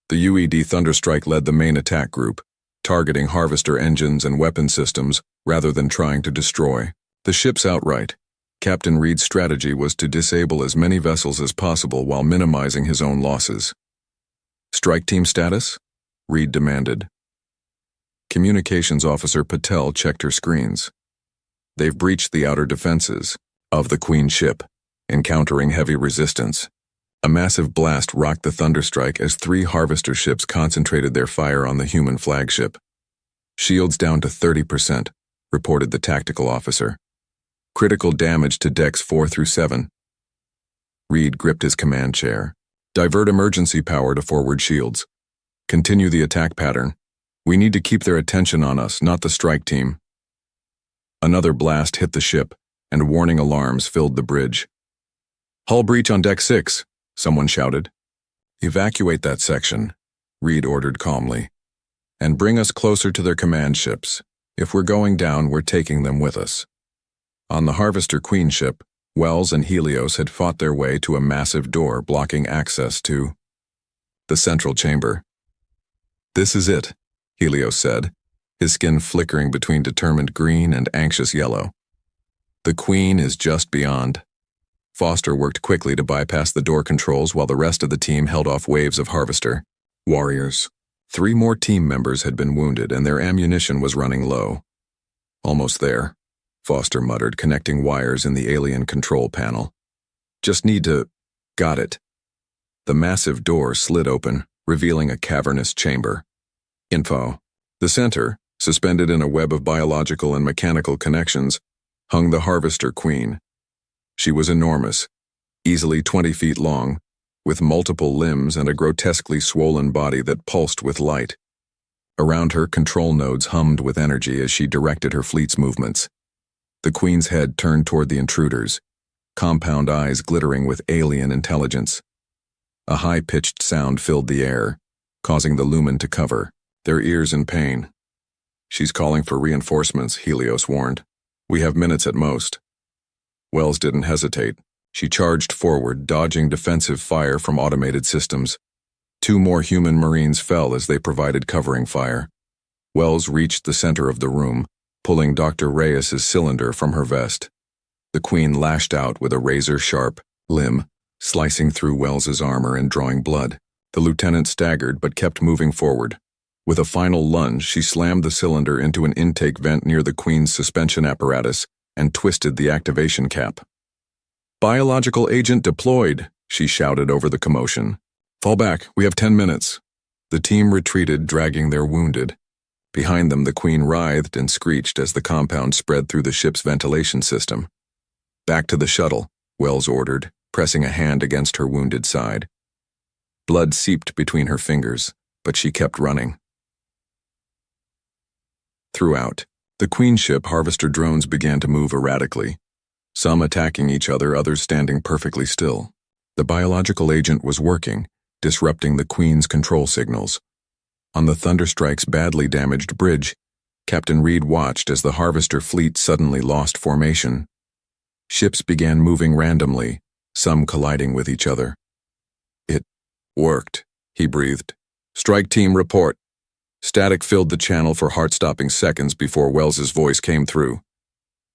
The UED Thunderstrike led the main attack group, targeting harvester engines and weapon systems rather than trying to destroy the ships outright. Captain Reed's strategy was to disable as many vessels as possible while minimizing his own losses. "Strike team status?" Reed demanded. Communications Officer Patel checked her screens. "They've breached the outer defenses of the Queen ship, encountering heavy resistance." A massive blast rocked the Thunderstrike as 3 harvester ships concentrated their fire on the human flagship. "Shields down to 30%, reported the tactical officer. "Critical damage to decks 4 through 7. Reed gripped his command chair. "Divert emergency power to forward shields. Continue the attack pattern. We need to keep their attention on us, not the strike team." Another blast hit the ship, and warning alarms filled the bridge. "Hull breach on deck 6, someone shouted. "Evacuate that section," Reed ordered calmly. "And bring us closer to their command ships. If we're going down, we're taking them with us." On the Harvester Queen ship, Wells and Helios had fought their way to a massive door blocking access to the central chamber. "This is it," Helios said, his skin flickering between determined green and anxious yellow. "The Queen is just beyond." Foster worked quickly to bypass the door controls while the rest of the team held off waves of harvester warriors. 3 more team members had been wounded and their ammunition was running low. "Almost there," Foster muttered, connecting wires in the alien control panel. "Just need to..." "Got it." The massive door slid open, revealing a cavernous chamber. Info. The center, suspended in a web of biological and mechanical connections, hung the Harvester Queen. She was enormous, easily 20 feet long, with multiple limbs and a grotesquely swollen body that pulsed with light. Around her, control nodes hummed with energy as she directed her fleet's movements. The Queen's head turned toward the intruders, compound eyes glittering with alien intelligence. A high-pitched sound filled the air, causing the Lumen to cover, their ears in pain. "She's calling for reinforcements," Helios warned. "We have minutes at most." Wells didn't hesitate. She charged forward, dodging defensive fire from automated systems. 2 more human marines fell as they provided covering fire. Wells reached the center of the room, pulling Dr. Reyes's cylinder from her vest. The Queen lashed out with a razor-sharp limb, slicing through Wells's armor and drawing blood. The lieutenant staggered but kept moving forward. With a final lunge, she slammed the cylinder into an intake vent near the Queen's suspension apparatus and twisted the activation cap. "Biological agent deployed," she shouted over the commotion. "Fall back, we have 10 minutes." The team retreated, dragging their wounded. Behind them, the Queen writhed and screeched as the compound spread through the ship's ventilation system. "Back to the shuttle," Wells ordered, pressing a hand against her wounded side. Blood seeped between her fingers, but she kept running. Throughout the Queen ship, harvester drones began to move erratically, some attacking each other, others standing perfectly still. The biological agent was working, disrupting the Queen's control signals. On the Thunderstrike's badly damaged bridge, Captain Reed watched as the Harvester fleet suddenly lost formation. Ships began moving randomly, some colliding with each other. It worked, he breathed. Strike team report. Static filled the channel for heart-stopping seconds before Wells's voice came through.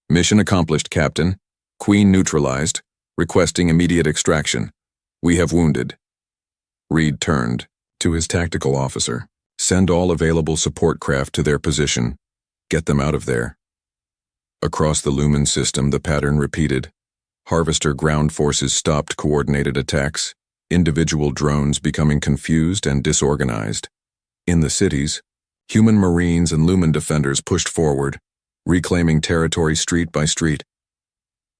Mission accomplished, Captain. Queen neutralized. Requesting immediate extraction. We have wounded. Reed turned to his tactical officer. Send all available support craft to their position. Get them out of there. Across the Lumen system, the pattern repeated. Harvester ground forces stopped coordinated attacks, individual drones becoming confused and disorganized. In the cities, human Marines and Lumen defenders pushed forward, reclaiming territory street by street.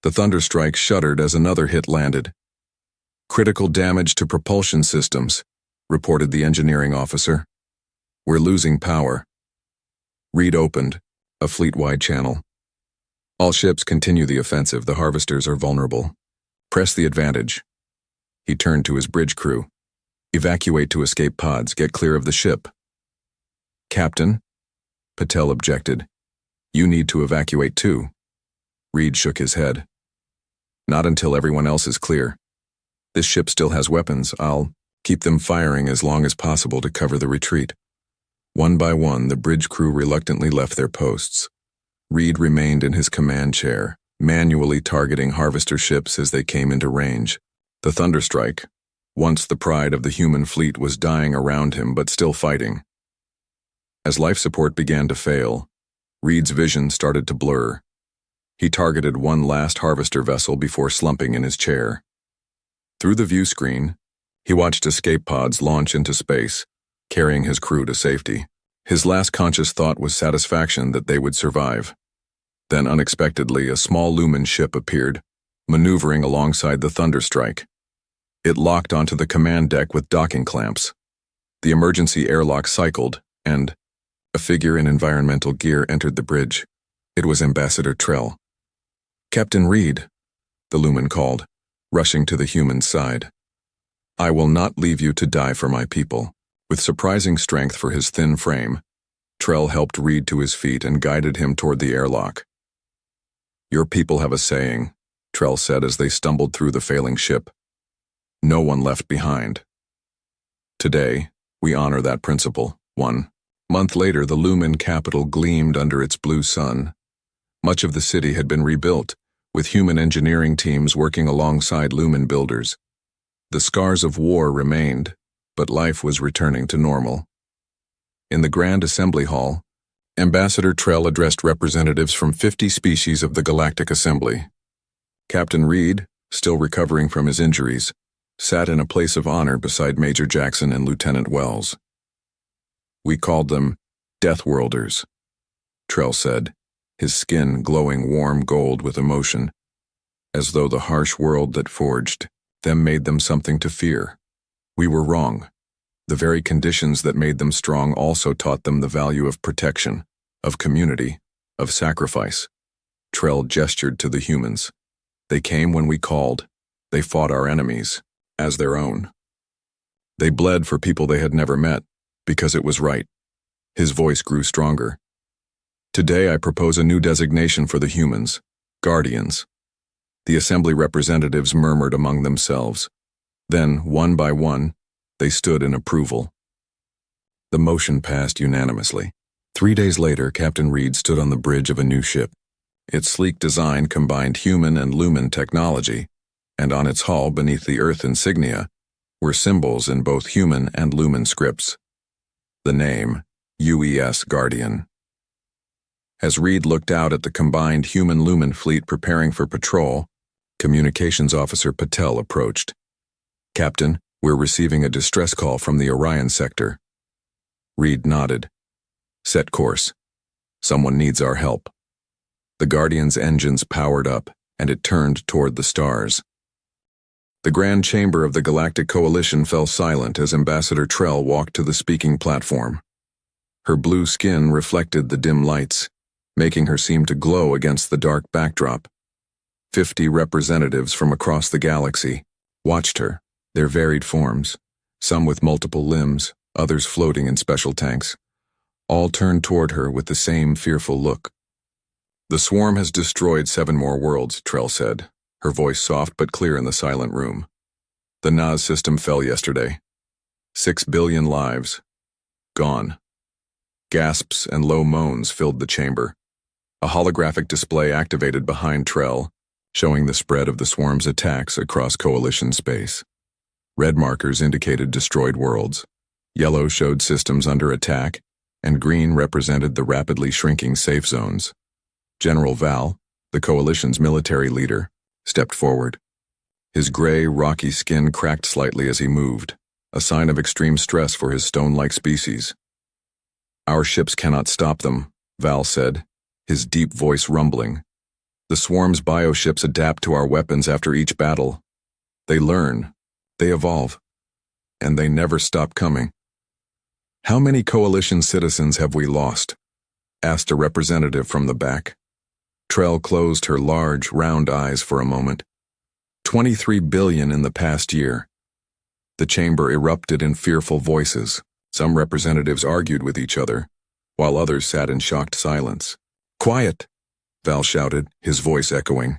The Thunderstrike shuddered as another hit landed. Critical damage to propulsion systems, reported the engineering officer. We're losing power. Reed opened a fleet-wide channel. All ships continue the offensive. The Harvesters are vulnerable. Press the advantage. He turned to his bridge crew. Evacuate to escape pods. Get clear of the ship. Captain, Patel objected. You need to evacuate too. Reed shook his head. Not until everyone else is clear. This ship still has weapons. I'll keep them firing as long as possible to cover the retreat. One by one, the bridge crew reluctantly left their posts. Reed remained in his command chair, manually targeting Harvester ships as they came into range. The Thunderstrike, once the pride of the human fleet, was dying around him but still fighting. As life support began to fail, Reed's vision started to blur. He targeted one last Harvester vessel before slumping in his chair. Through the view screen, he watched escape pods launch into space, carrying his crew to safety. His last conscious thought was satisfaction that they would survive. Then unexpectedly, a small Lumen ship appeared, maneuvering alongside the Thunderstrike. It locked onto the command deck with docking clamps. The emergency airlock cycled, and a figure in environmental gear entered the bridge. It was Ambassador Trell. Captain Reed, the Lumen called, rushing to the human's side. I will not leave you to die for my people. With surprising strength for his thin frame, Trell helped Reed to his feet and guided him toward the airlock. Your people have a saying, Trell said as they stumbled through the failing ship. No one left behind. Today, we honor that principle. 1 month later, the Lumen capital gleamed under its blue sun. Much of the city had been rebuilt, with human engineering teams working alongside Lumen builders. The scars of war remained, but life was returning to normal. In the Grand Assembly Hall, Ambassador Trell addressed representatives from 50 species of the Galactic Assembly. Captain Reed, still recovering from his injuries, sat in a place of honor beside Major Jackson and Lieutenant Wells. We called them Deathworlders, Trell said, his skin glowing warm gold with emotion, as though the harsh world that forged them made them something to fear. We were wrong. The very conditions that made them strong also taught them the value of protection, of community, of sacrifice. Trell gestured to the humans. They came when we called. They fought our enemies, as their own. They bled for people they had never met, because it was right. His voice grew stronger. Today I propose a new designation for the humans, Guardians. The assembly representatives murmured among themselves. Then, one by one, they stood in approval. The motion passed unanimously. 3 days later, Captain Reed stood on the bridge of a new ship. Its sleek design combined human and Lumen technology, and on its hull, beneath the Earth insignia, were symbols in both human and Lumen scripts. The name, UES Guardian. As Reed looked out at the combined human-Lumen fleet preparing for patrol, Communications Officer Patel approached. Captain, we're receiving a distress call from the Orion sector. Reed nodded. Set course. Someone needs our help. The Guardian's engines powered up, and it turned toward the stars. The Grand Chamber of the Galactic Coalition fell silent as Ambassador Trell walked to the speaking platform. Her blue skin reflected the dim lights, making her seem to glow against the dark backdrop. 50 representatives from across the galaxy watched her, their varied forms, some with multiple limbs, others floating in special tanks, All turned toward her with the same fearful look. "The swarm has destroyed 7 more worlds," Trell said, her voice soft but clear in the silent room. "The NAS system fell yesterday. 6 billion lives. Gone." Gasps and low moans filled the chamber. A holographic display activated behind Trell, showing the spread of the swarm's attacks across Coalition space. Red markers indicated destroyed worlds, yellow showed systems under attack, and green represented the rapidly shrinking safe zones. General Val, the Coalition's military leader, stepped forward. His gray, rocky skin cracked slightly as he moved, a sign of extreme stress for his stone-like species. "Our ships cannot stop them," Val said, his deep voice rumbling. "The swarm's bioships adapt to our weapons after each battle. They learn, they evolve, and they never stop coming." "How many Coalition citizens have we lost?" asked a representative from the back. Trell closed her large, round eyes for a moment. 23 billion in the past year. The chamber erupted in fearful voices. Some representatives argued with each other, while others sat in shocked silence. "Quiet!" Val shouted, his voice echoing.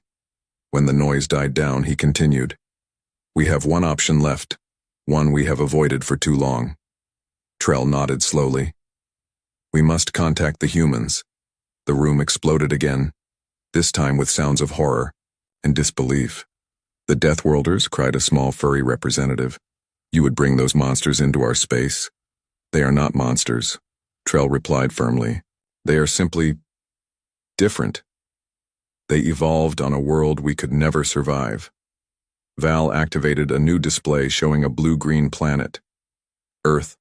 When the noise died down, he continued. "We have one option left, one we have avoided for too long." Trell nodded slowly. "We must contact the humans." The room exploded again, this time with sounds of horror and disbelief. "The Deathworlders," cried a small furry representative. "You would bring those monsters into our space?" "They are not monsters," Trell replied firmly. "They are simply different. They evolved on a world we could never survive." Val activated a new display showing a blue-green planet. Earth.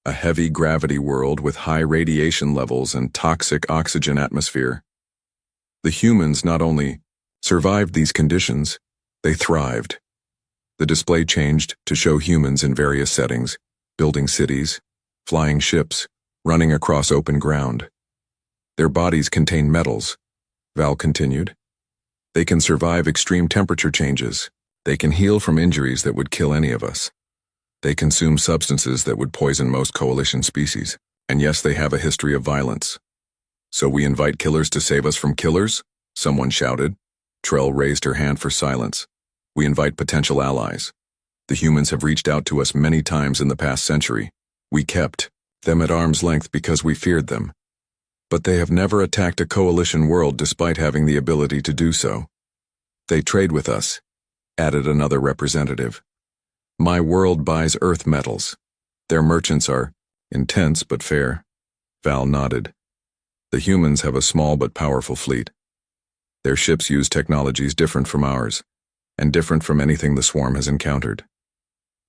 A heavy gravity world with high radiation levels and toxic oxygen atmosphere. The humans not only survived these conditions, they thrived. The display changed to show humans in various settings, building cities, flying ships, running across open ground. Their bodies contain metals, Val continued. They can survive extreme temperature changes. They can heal from injuries that would kill any of us. They consume substances that would poison most Coalition species. And yes, they have a history of violence. "So we invite killers to save us from killers?" someone shouted. Trell raised her hand for silence. "We invite potential allies. The humans have reached out to us many times in the past century. We kept them at arm's length because we feared them. But they have never attacked a Coalition world despite having the ability to do so. They trade with us," added another representative. "My world buys Earth metals. Their merchants are intense but fair." Val nodded. "The humans have a small but powerful fleet. Their ships use technologies different from ours, and different from anything the swarm has encountered.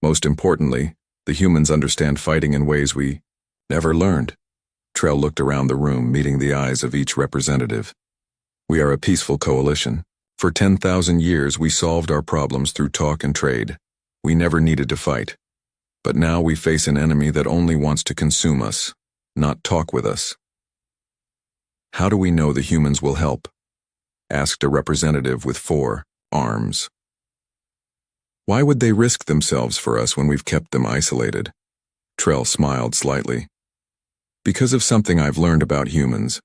Most importantly, the humans understand fighting in ways we never learned." Trell looked around the room, meeting the eyes of each representative. "We are a peaceful coalition. For 10,000 years we solved our problems through talk and trade. We never needed to fight. But now we face an enemy that only wants to consume us, not talk with us." "How do we know the humans will help?" asked a representative with 4 arms. "Why would they risk themselves for us when we've kept them isolated?" Trell smiled slightly. "Because of something I've learned about humans.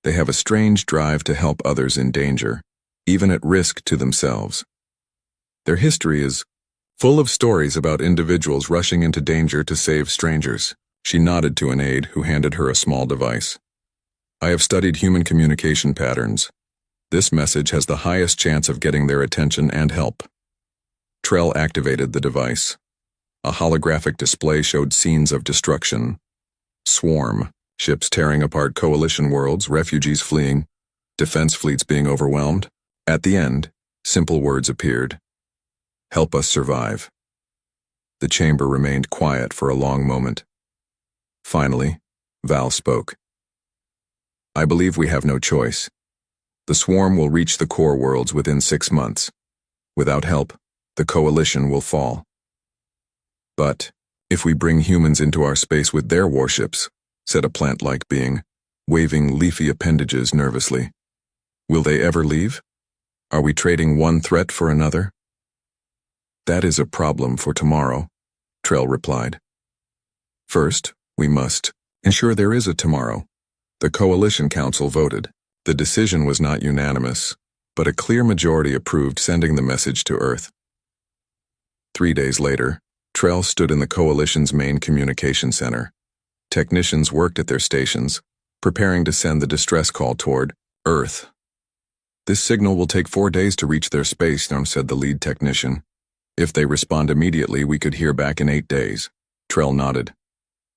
They have a strange drive to help others in danger, even at risk to themselves. Their history is full of stories about individuals rushing into danger to save strangers." She nodded to an aide who handed her a small device. "I have studied human communication patterns. This message has the highest chance of getting their attention and help." Trell activated the device. A holographic display showed scenes of destruction. Swarm, ships tearing apart Coalition worlds, refugees fleeing, defense fleets being overwhelmed. At the end, simple words appeared. "Help us survive." The chamber remained quiet for a long moment. Finally, Val spoke. "I believe we have no choice. The swarm will reach the core worlds within 6 months. Without help, the Coalition will fall. But if we bring humans into our space with their warships," said a plant-like being, waving leafy appendages nervously, "will they ever leave? Are we trading one threat for another?" "That is a problem for tomorrow," Trell replied. "First, we must Ensure there is a tomorrow. The Coalition Council voted. The decision was not unanimous, but a clear majority approved sending the message to Earth. 3 days later, Trell stood in the Coalition's main communication center. Technicians worked at their stations, preparing to send the distress call toward Earth. This signal will take 4 days to reach their space, said the lead technician. If they respond immediately, we could hear back in 8 days. Trell nodded.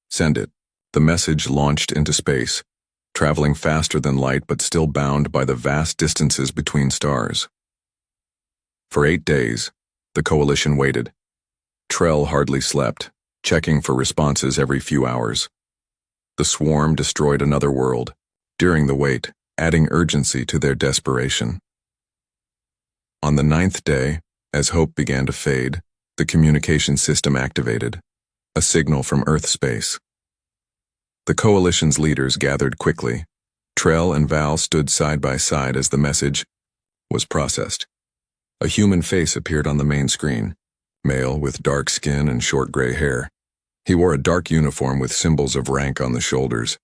Send it. The message launched into space, traveling faster than light but still bound by the vast distances between stars. For 8 days, the Coalition waited. Trell hardly slept, checking for responses every few hours. The swarm destroyed another world, during the wait, adding urgency to their desperation. On the 9th day, as hope began to fade, the communication system activated, a signal from Earth space. The Coalition's leaders gathered quickly. Trell and Val stood side by side as the message was processed. A human face appeared on the main screen, male with dark skin and short gray hair. He wore a dark uniform with symbols of rank on the shoulders.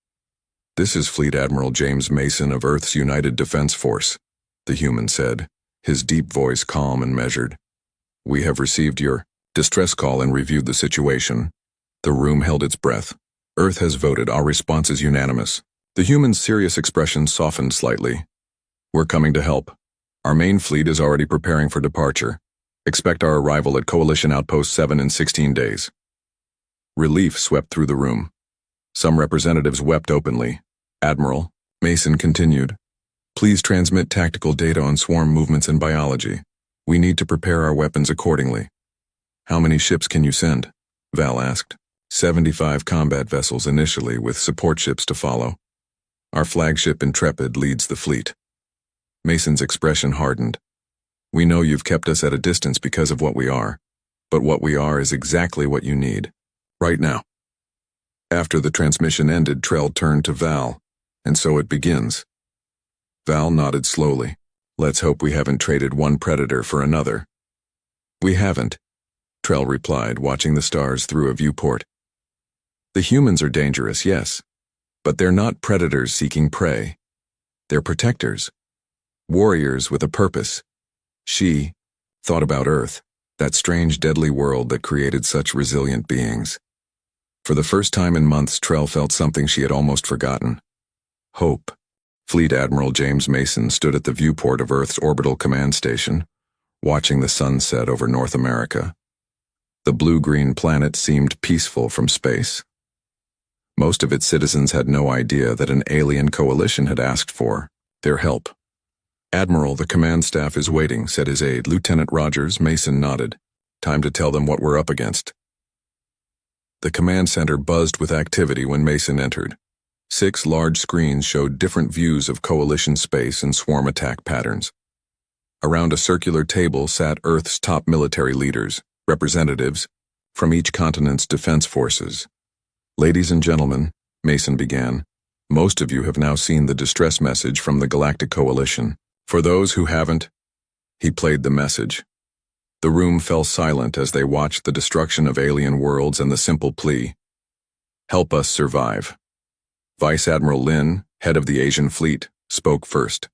This is Fleet Admiral James Mason of Earth's United Defense Force, the human said, his deep voice calm and measured. We have received your distress call and reviewed the situation. The room held its breath. Earth has voted. Our response is unanimous. The human's serious expression softened slightly. We're coming to help. Our main fleet is already preparing for departure. Expect our arrival at Coalition Outpost 7 in 16 days. Relief swept through the room. Some representatives wept openly. Admiral, Mason continued, please transmit tactical data on swarm movements and biology. We need to prepare our weapons accordingly. How many ships can you send? Val asked. 75 combat vessels initially, with support ships to follow. Our flagship Intrepid leads the fleet. Mason's expression hardened. We know you've kept us at a distance because of what we are, but what we are is exactly what you need. Right now. After the transmission ended, Trell turned to Val, and so it begins. Val nodded slowly. Let's hope we haven't traded one predator for another. We haven't, Trell replied, watching the stars through a viewport. The humans are dangerous, yes, but they're not predators seeking prey. They're protectors. Warriors with a purpose. She thought about Earth, that strange, deadly world that created such resilient beings. For the first time in months, Trell felt something she had almost forgotten. Hope. Fleet Admiral James Mason stood at the viewport of Earth's orbital command station, watching the sun set over North America. The blue-green planet seemed peaceful from space. Most of its citizens had no idea that an alien coalition had asked for their help. Admiral, the command staff is waiting, said his aide, Lieutenant Rogers. Mason nodded. Time to tell them what we're up against. The command center buzzed with activity when Mason entered. 6 large screens showed different views of coalition space and swarm attack patterns. Around a circular table sat Earth's top military leaders, representatives from each continent's defense forces. Ladies and gentlemen, Mason began, most of you have now seen the distress message from the Galactic Coalition. For those who haven't, he played the message. The room fell silent as they watched the destruction of alien worlds and the simple plea, help us survive. Vice Admiral Lin, head of the Asian fleet, spoke first.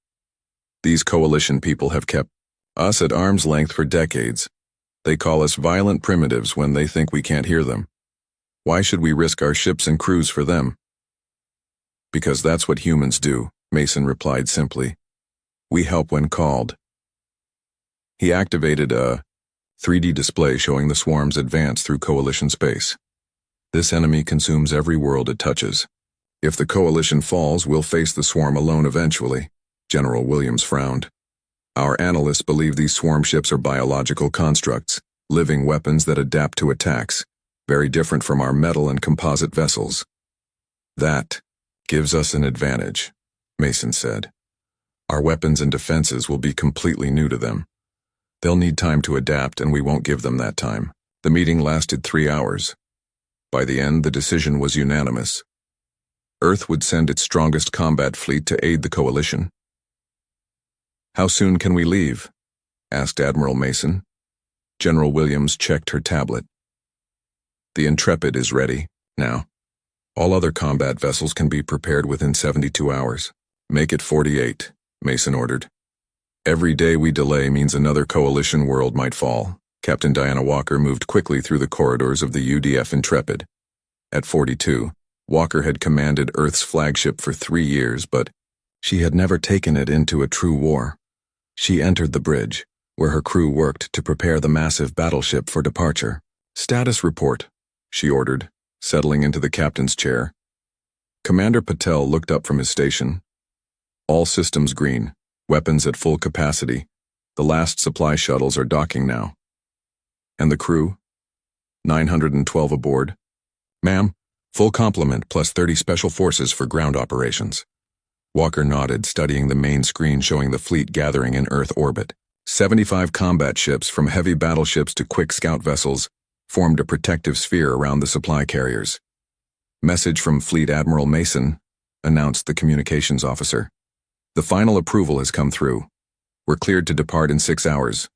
These coalition people have kept us at arm's length for decades. They call us violent primitives when they think we can't hear them. Why should we risk our ships and crews for them? Because that's what humans do, Mason replied simply. We help when called. He activated a 3D display showing the swarms advance through coalition space. This enemy consumes every world it touches. If the coalition falls, we'll face the swarm alone eventually. General Williams frowned. Our analysts believe these swarm ships are biological constructs, living weapons that adapt to attacks, very different from our metal and composite vessels. That gives us an advantage, Mason said. Our weapons and defenses will be completely new to them. They'll need time to adapt, and we won't give them that time. The meeting lasted 3 hours. By the end, the decision was unanimous. Earth would send its strongest combat fleet to aid the coalition. How soon can we leave? Asked Admiral Mason. General Williams checked her tablet. The Intrepid is ready, now. All other combat vessels can be prepared within 72 hours. Make it 48, Mason ordered. Every day we delay means another coalition world might fall. Captain Diana Walker moved quickly through the corridors of the UDF Intrepid. At 42, Walker had commanded Earth's flagship for 3 years, but she had never taken it into a true war. She entered the bridge, where her crew worked to prepare the massive battleship for departure. Status report, she ordered, settling into the captain's chair. Commander Patel looked up from his station. All systems green, weapons at full capacity. The last supply shuttles are docking now. And the crew? 912 aboard. Ma'am, full complement plus 30 special forces for ground operations. Walker nodded, studying the main screen showing the fleet gathering in Earth orbit. 75 combat ships, from heavy battleships to quick scout vessels, formed a protective sphere around the supply carriers. Message from Fleet Admiral Mason, announced the communications officer. The final approval has come through. We're cleared to depart in 6 hours.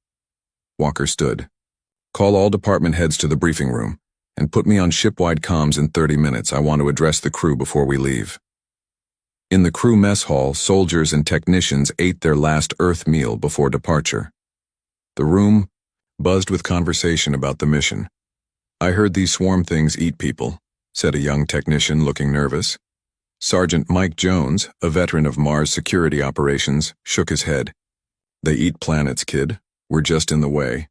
Walker stood. Call all department heads to the briefing room, and put me on ship-wide comms in 30 minutes. I want to address the crew before we leave. In the crew mess hall, soldiers and technicians ate their last Earth meal before departure. The room buzzed with conversation about the mission. I heard these swarm things eat people, said a young technician looking nervous. Sergeant Mike Jones, a veteran of Mars security operations, shook his head. They eat planets, kid. We're just in the way.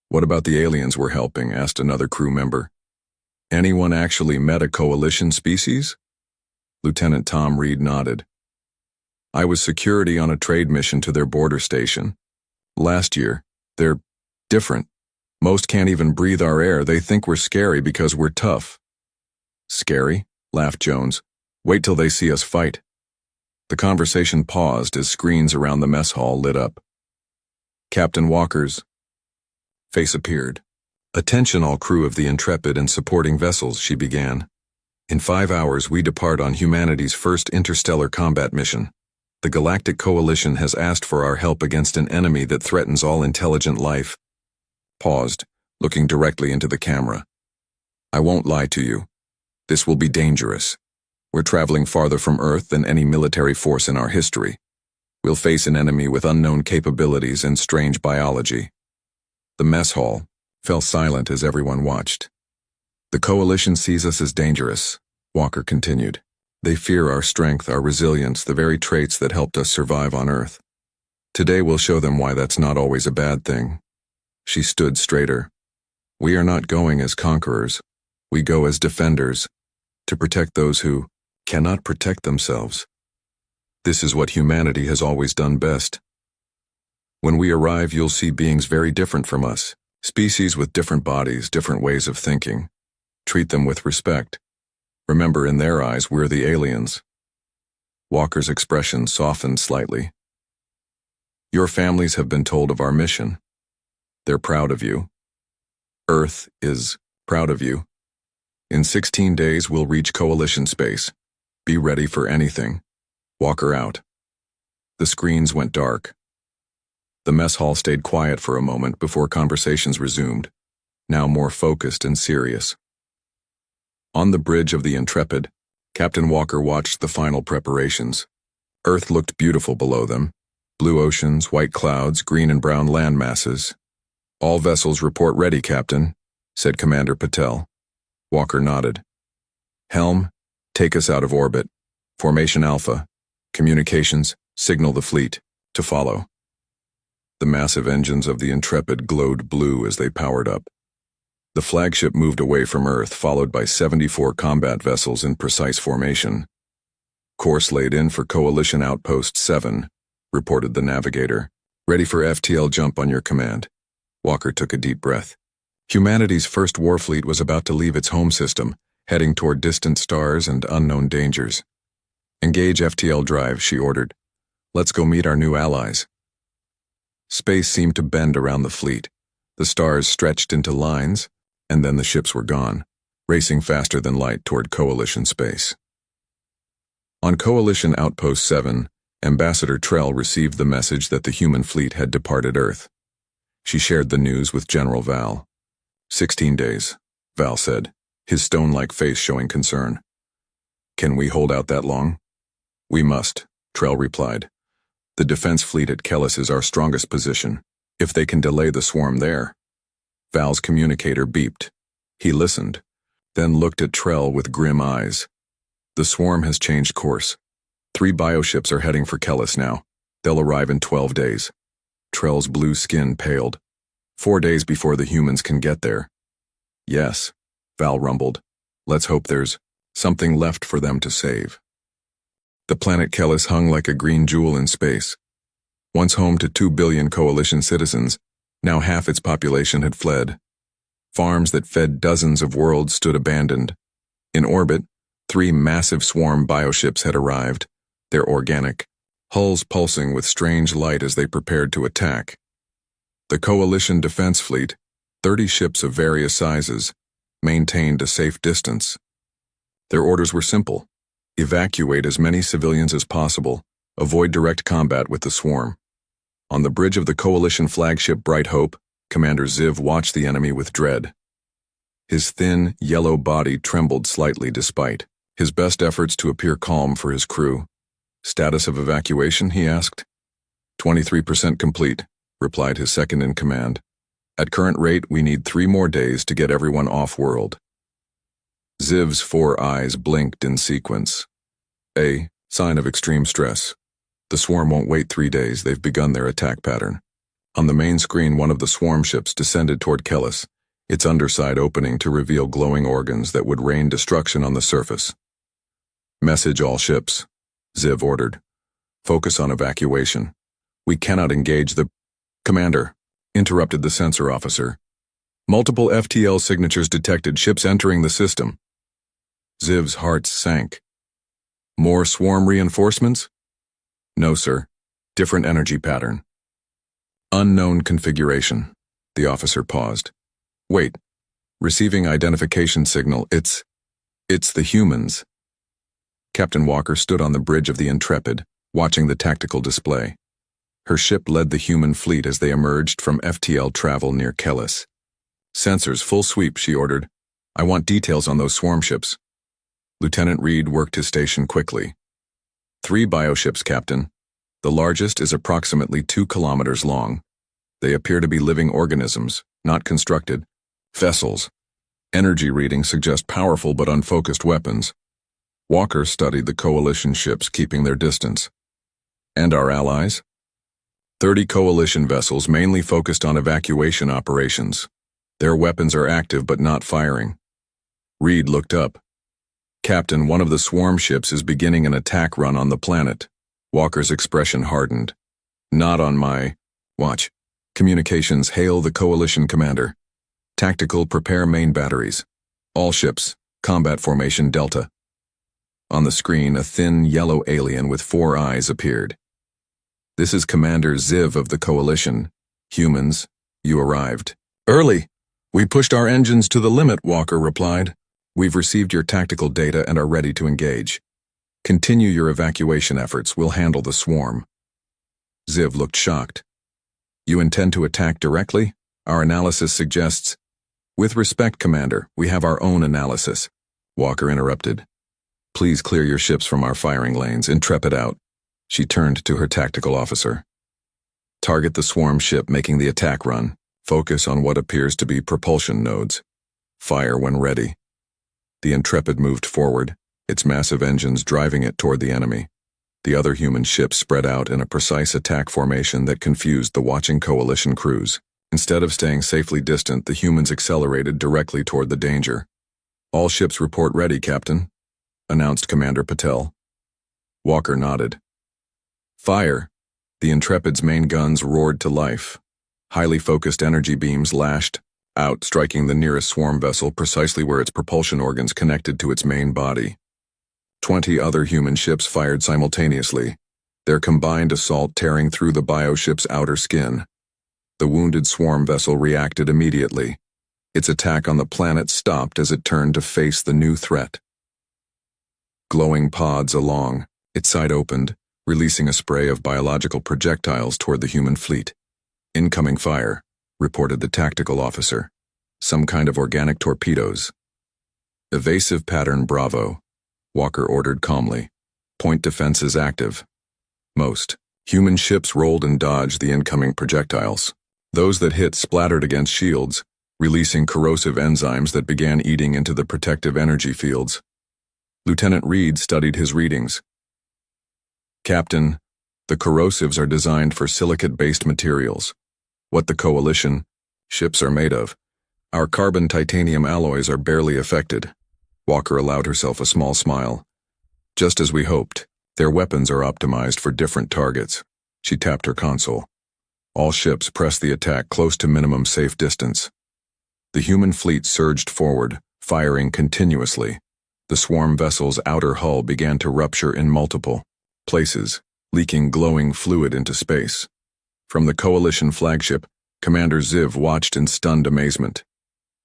What about the aliens we're helping? Asked another crew member. Anyone actually met a coalition species? Lieutenant Tom Reed nodded. I was security on a trade mission to their border station. Last year, they're different. Most can't even breathe our air. They think we're scary because we're tough. Scary? Laughed Jones. Wait till they see us fight. The conversation paused as screens around the mess hall lit up. Captain Walker's face appeared. Attention all crew of the Intrepid and supporting vessels, she began. In 5 hours we depart on humanity's first interstellar combat mission. The Galactic Coalition has asked for our help against an enemy that threatens all intelligent life. Paused, looking directly into the camera. I won't lie to you. This will be dangerous. We're traveling farther from Earth than any military force in our history. We'll face an enemy with unknown capabilities and strange biology. The mess hall fell silent as everyone watched. The Coalition sees us as dangerous, Walker continued. They fear our strength, our resilience, the very traits that helped us survive on Earth. Today we'll show them why that's not always a bad thing. She stood straighter. We are not going as conquerors. We go as defenders, to protect those who cannot protect themselves. This is what humanity has always done best. When we arrive, you'll see beings very different from us, species with different bodies, different ways of thinking. Treat them with respect. Remember, in their eyes, we're the aliens. Walker's expression softened slightly. Your families have been told of our mission. They're proud of you. Earth is proud of you. In 16 days, we'll reach Coalition space. Be ready for anything. Walker out. The screens went dark. The mess hall stayed quiet for a moment before conversations resumed, now more focused and serious. On the bridge of the Intrepid, Captain Walker watched the final preparations. Earth looked beautiful below them. Blue oceans, white clouds, green and brown land masses. All vessels report ready, Captain, said Commander Patel. Walker nodded. Helm, take us out of orbit. Formation Alpha. Communications, signal the fleet. To follow. The massive engines of the Intrepid glowed blue as they powered up. The flagship moved away from Earth, followed by 74 combat vessels in precise formation. Course laid in for Coalition Outpost 7, reported the navigator. Ready for FTL jump on your command. Walker took a deep breath. Humanity's first warfleet was about to leave its home system, heading toward distant stars and unknown dangers. Engage FTL drive, she ordered. Let's go meet our new allies. Space seemed to bend around the fleet. The stars stretched into lines, and then the ships were gone, racing faster than light toward Coalition space. On Coalition Outpost 7, Ambassador Trell received the message that the human fleet had departed Earth. She shared the news with General Val. 16 days, Val said. his stone-like face showing concern. Can we hold out that long? We must, Trell replied. The defense fleet at Kellis is our strongest position. If they can delay the swarm there. Val's communicator beeped. He listened, then looked at Trell with grim eyes. The swarm has changed course. 3 bioships are heading for Kellis now. They'll arrive in 12 days. Trell's blue skin paled. 4 days before the humans can get there. Yes, Val rumbled. Let's hope there's something left for them to save. The planet Kellis hung like a green jewel in space. Once home to 2 billion Coalition citizens, now half its population had fled. Farms that fed dozens of worlds stood abandoned. In orbit, 3 massive swarm bioships had arrived, their organic hulls pulsing with strange light as they prepared to attack. The Coalition defense fleet, 30 ships of various sizes, maintained a safe distance. Their orders were simple. Evacuate as many civilians as possible, avoid direct combat with the swarm. On the bridge of the Coalition flagship Bright Hope, Commander Ziv watched the enemy with dread. His thin, yellow body trembled slightly despite his best efforts to appear calm for his crew. Status of evacuation, he asked. 23% complete, replied his second-in-command. At current rate, we need 3 more days to get everyone off-world. Ziv's 4 eyes blinked in sequence. A sign of extreme stress. The swarm won't wait 3 days. They've begun their attack pattern. On the main screen, one of the swarm ships descended toward Kellis, its underside opening to reveal glowing organs that would rain destruction on the surface. Message all ships, Ziv ordered. Focus on evacuation. We cannot engage the... Commander, interrupted the sensor officer. Multiple FTL signatures detected ships entering the system. Ziv's heart sank. More swarm reinforcements? No, sir. Different energy pattern. Unknown configuration. The officer paused. Wait. Receiving identification signal. It's the humans. Captain Walker stood on the bridge of the Intrepid, watching the tactical display. Her ship led the human fleet as they emerged from FTL travel near Kellis. Sensors full sweep, she ordered. I want details on those swarm ships. Lieutenant Reed worked his station quickly. 3 bioships, Captain. The largest is approximately 2 kilometers long. They appear to be living organisms, not constructed. Vessels. Energy readings suggest powerful but unfocused weapons. Walker studied the Coalition ships, keeping their distance. And our allies? 30 Coalition vessels mainly focused on evacuation operations. Their weapons are active but not firing. Reed looked up. Captain, one of the swarm ships is beginning an attack run on the planet. Walker's expression hardened. Not on my watch. Communications, hail the Coalition commander. Tactical, prepare main batteries. All ships, combat formation Delta. On the screen, a thin, yellow alien with 4 eyes appeared. This is Commander Ziv of the Coalition. Humans, you arrived. Early. We pushed our engines to the limit, Walker replied. We've received your tactical data and are ready to engage. Continue your evacuation efforts. We'll handle the swarm. Ziv looked shocked. You intend to attack directly? Our analysis suggests... With respect, Commander, we have our own analysis. Walker interrupted. Please clear your ships from our firing lanes. Intrepid out. She turned to her tactical officer. Target the swarm ship making the attack run. Focus on what appears to be propulsion nodes. Fire when ready. The Intrepid moved forward, its massive engines driving it toward the enemy. The other human ships spread out in a precise attack formation that confused the watching Coalition crews. Instead of staying safely distant, the humans accelerated directly toward the danger. All ships report ready, Captain, announced Commander Patel. Walker nodded. Fire! The Intrepid's main guns roared to life. Highly focused energy beams lashed out, striking the nearest swarm vessel precisely where its propulsion organs connected to its main body. 20 other human ships fired simultaneously, their combined assault tearing through the bioship's outer skin. The wounded swarm vessel reacted immediately. Its attack on the planet stopped as it turned to face the new threat. Glowing pods along, its side opened, releasing a spray of biological projectiles toward the human fleet. Incoming fire, reported the tactical officer. Some kind of organic torpedoes. Evasive pattern Bravo, Walker ordered calmly. Point defenses active. Most human ships rolled and dodged the incoming projectiles. Those that hit splattered against shields, releasing corrosive enzymes that began eating into the protective energy fields. Lieutenant Reed studied his readings. Captain, the corrosives are designed for silicate-based materials. What the Coalition ships are made of. Our carbon-titanium alloys are barely affected. Walker allowed herself a small smile. Just as we hoped, their weapons are optimized for different targets. She tapped her console. All ships pressed the attack close to minimum safe distance. The human fleet surged forward, firing continuously. The swarm vessel's outer hull began to rupture in multiple places, leaking glowing fluid into space. From the Coalition flagship, Commander Ziv watched in stunned amazement.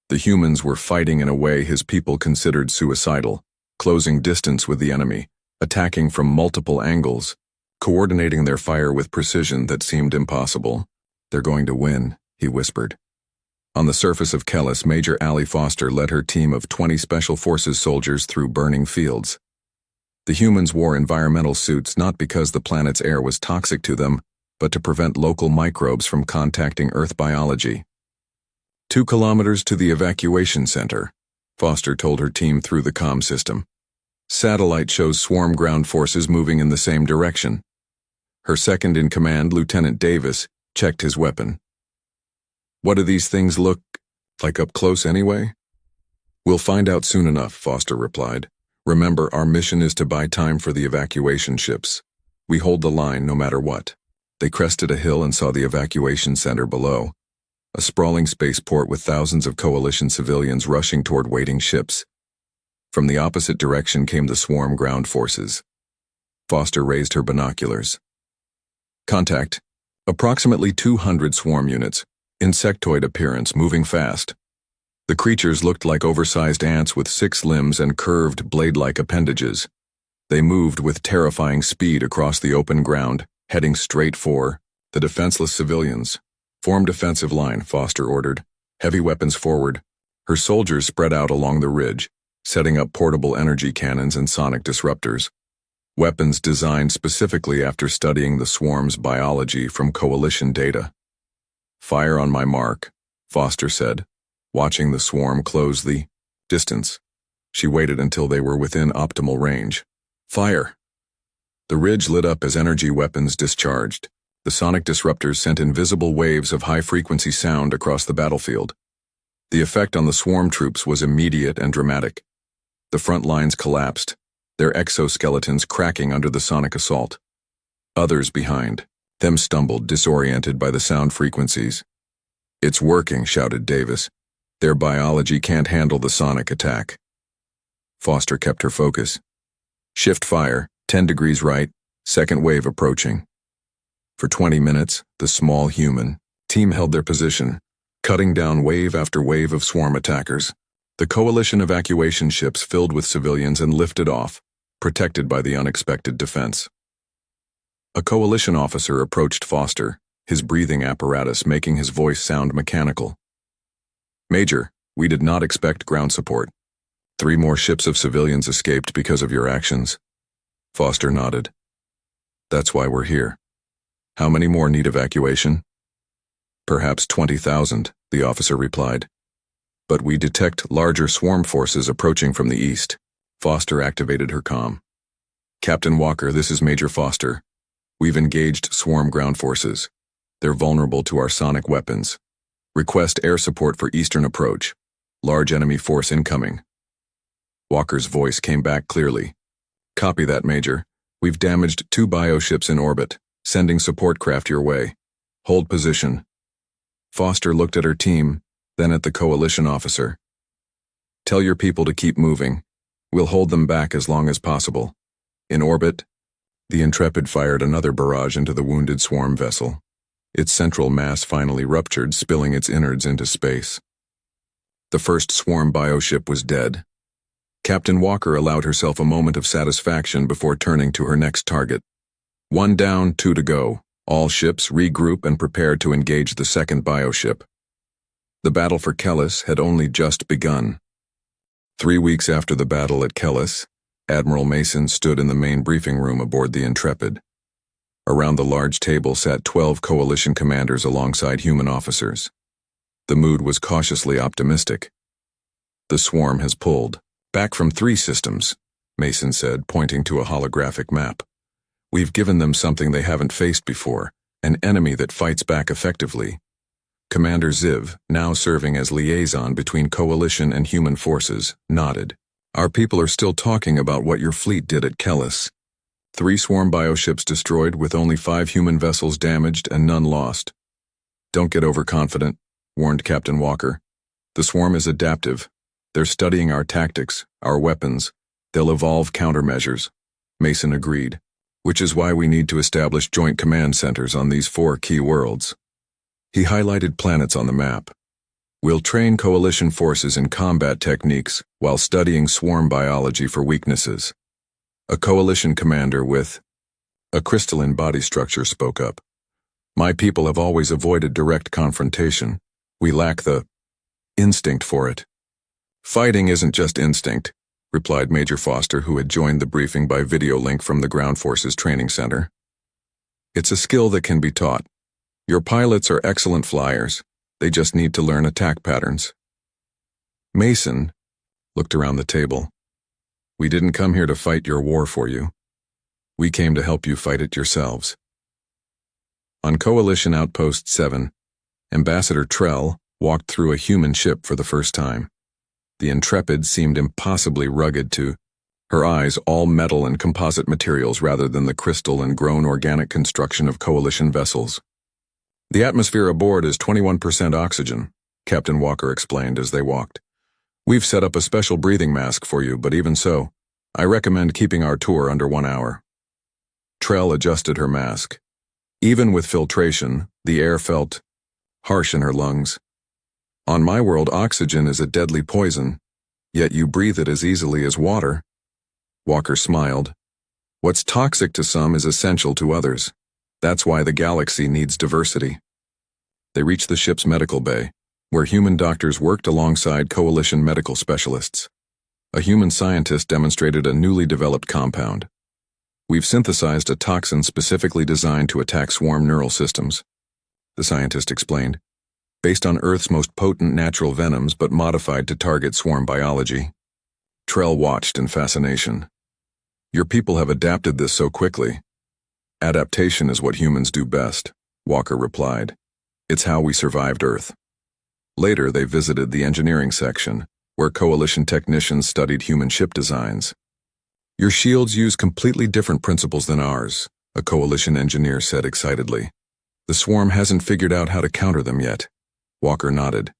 The humans were fighting in a way his people considered suicidal, closing distance with the enemy, attacking from multiple angles, coordinating their fire with precision that seemed impossible. They're going to win, he whispered. On the surface of Kellis, Major Allie Foster led her team of 20 Special Forces soldiers through burning fields. The humans wore environmental suits not because the planet's air was toxic to them, but to prevent local microbes from contacting Earth biology. 2 kilometers to the evacuation center, Foster told her team through the comm system. Satellite shows swarm ground forces moving in the same direction. Her second-in-command, Lieutenant Davis, checked his weapon. What do these things look like up close anyway? We'll find out soon enough, Foster replied. Remember, our mission is to buy time for the evacuation ships. We hold the line no matter what. They crested a hill and saw the evacuation center below. A sprawling spaceport with thousands of Coalition civilians rushing toward waiting ships. From the opposite direction came the swarm ground forces. Foster raised her binoculars. Contact. Approximately 200 swarm units, insectoid appearance, moving fast. The creatures looked like oversized ants with 6 limbs and curved blade-like appendages. They moved with terrifying speed across the open ground, heading straight for the defenseless civilians. Form defensive line, Foster ordered. Heavy weapons forward. Her soldiers spread out along the ridge, setting up portable energy cannons and sonic disruptors. Weapons designed specifically after studying the swarm's biology from Coalition data. Fire on my mark, Foster said, watching the swarm close the distance. She waited until they were within optimal range. Fire! The ridge lit up as energy weapons discharged. The sonic disruptors sent invisible waves of high-frequency sound across the battlefield. The effect on the swarm troops was immediate and dramatic. The front lines collapsed, their exoskeletons cracking under the sonic assault. Others behind them stumbled, disoriented by the sound frequencies. It's working, shouted Davis. Their biology can't handle the sonic attack. Foster kept her focus. Shift fire, 10 degrees right, second wave approaching. For 20 minutes, the small human team held their position, cutting down wave after wave of swarm attackers. The Coalition evacuation ships filled with civilians and lifted off, protected by the unexpected defense. A Coalition officer approached Foster, his breathing apparatus making his voice sound mechanical. Major, we did not expect ground support. 3 more ships of civilians escaped because of your actions. Foster nodded. That's why we're here. How many more need evacuation? Perhaps 20,000, the officer replied. But we detect larger swarm forces approaching from the east. Foster activated her comm. Captain Walker, this is Major Foster. We've engaged swarm ground forces. They're vulnerable to our sonic weapons. Request air support for eastern approach. Large enemy force incoming. Walker's voice came back clearly. Copy that, Major. We've damaged 2 bioships in orbit. Sending support craft your way. Hold position. Foster looked at her team, then at the Coalition officer. Tell your people to keep moving. We'll hold them back as long as possible. In orbit, the Intrepid fired another barrage into the wounded swarm vessel. Its central mass finally ruptured, spilling its innards into space. The first swarm bioship was dead. Captain Walker allowed herself a moment of satisfaction before turning to her next target. 1 down, 2 to go. All ships regroup and prepare to engage the second bioship. The battle for Kellis had only just begun. 3 weeks after the battle at Kellis, Admiral Mason stood in the main briefing room aboard the Intrepid. Around the large table sat 12 coalition commanders alongside human officers. The mood was cautiously optimistic. "The swarm has pulled back from 3 systems," Mason said, pointing to a holographic map. "We've given them something they haven't faced before, an enemy that fights back effectively." Commander Ziv, now serving as liaison between coalition and human forces, nodded. "Our people are still talking about what your fleet did at Kellis. 3 swarm bioships destroyed with only 5 human vessels damaged and none lost." "Don't get overconfident," warned Captain Walker. "The swarm is adaptive. They're studying our tactics, our weapons. They'll evolve countermeasures." Mason agreed. "Which is why we need to establish joint command centers on these 4 key worlds." He highlighted planets on the map. "We'll train coalition forces in combat techniques while studying swarm biology for weaknesses." A coalition commander with a crystalline body structure spoke up. "My people have always avoided direct confrontation. We lack the instinct for it." "Fighting isn't just instinct," replied Major Foster, who had joined the briefing by video link from the Ground Forces Training Center. "It's a skill that can be taught. Your pilots are excellent flyers. They just need to learn attack patterns." Mason looked around the table. "We didn't come here to fight your war for you. We came to help you fight it yourselves." On Coalition Outpost 7, Ambassador Trell walked through a human ship for the first time. The Intrepid seemed impossibly rugged to her eyes, all metal and composite materials rather than the crystal and grown organic construction of coalition vessels. "The atmosphere aboard is 21% oxygen," Captain Walker explained as they walked. "We've set up a special breathing mask for you, but even so, I recommend keeping our tour under 1 hour." Trell adjusted her mask. Even with filtration, the air felt harsh in her lungs. "On my world, oxygen is a deadly poison, yet you breathe it as easily as water." Walker smiled. "What's toxic to some is essential to others. That's why the galaxy needs diversity." They reached the ship's medical bay, where human doctors worked alongside coalition medical specialists. A human scientist demonstrated a newly developed compound. "We've synthesized a toxin specifically designed to attack swarm neural systems," the scientist explained. "Based on Earth's most potent natural venoms but modified to target swarm biology." Trell watched in fascination. "Your people have adapted this so quickly." "Adaptation is what humans do best," Walker replied. "It's how we survived Earth." Later, they visited the engineering section, where coalition technicians studied human ship designs. "Your shields use completely different principles than ours," a coalition engineer said excitedly. "The swarm hasn't figured out how to counter them yet." Walker nodded.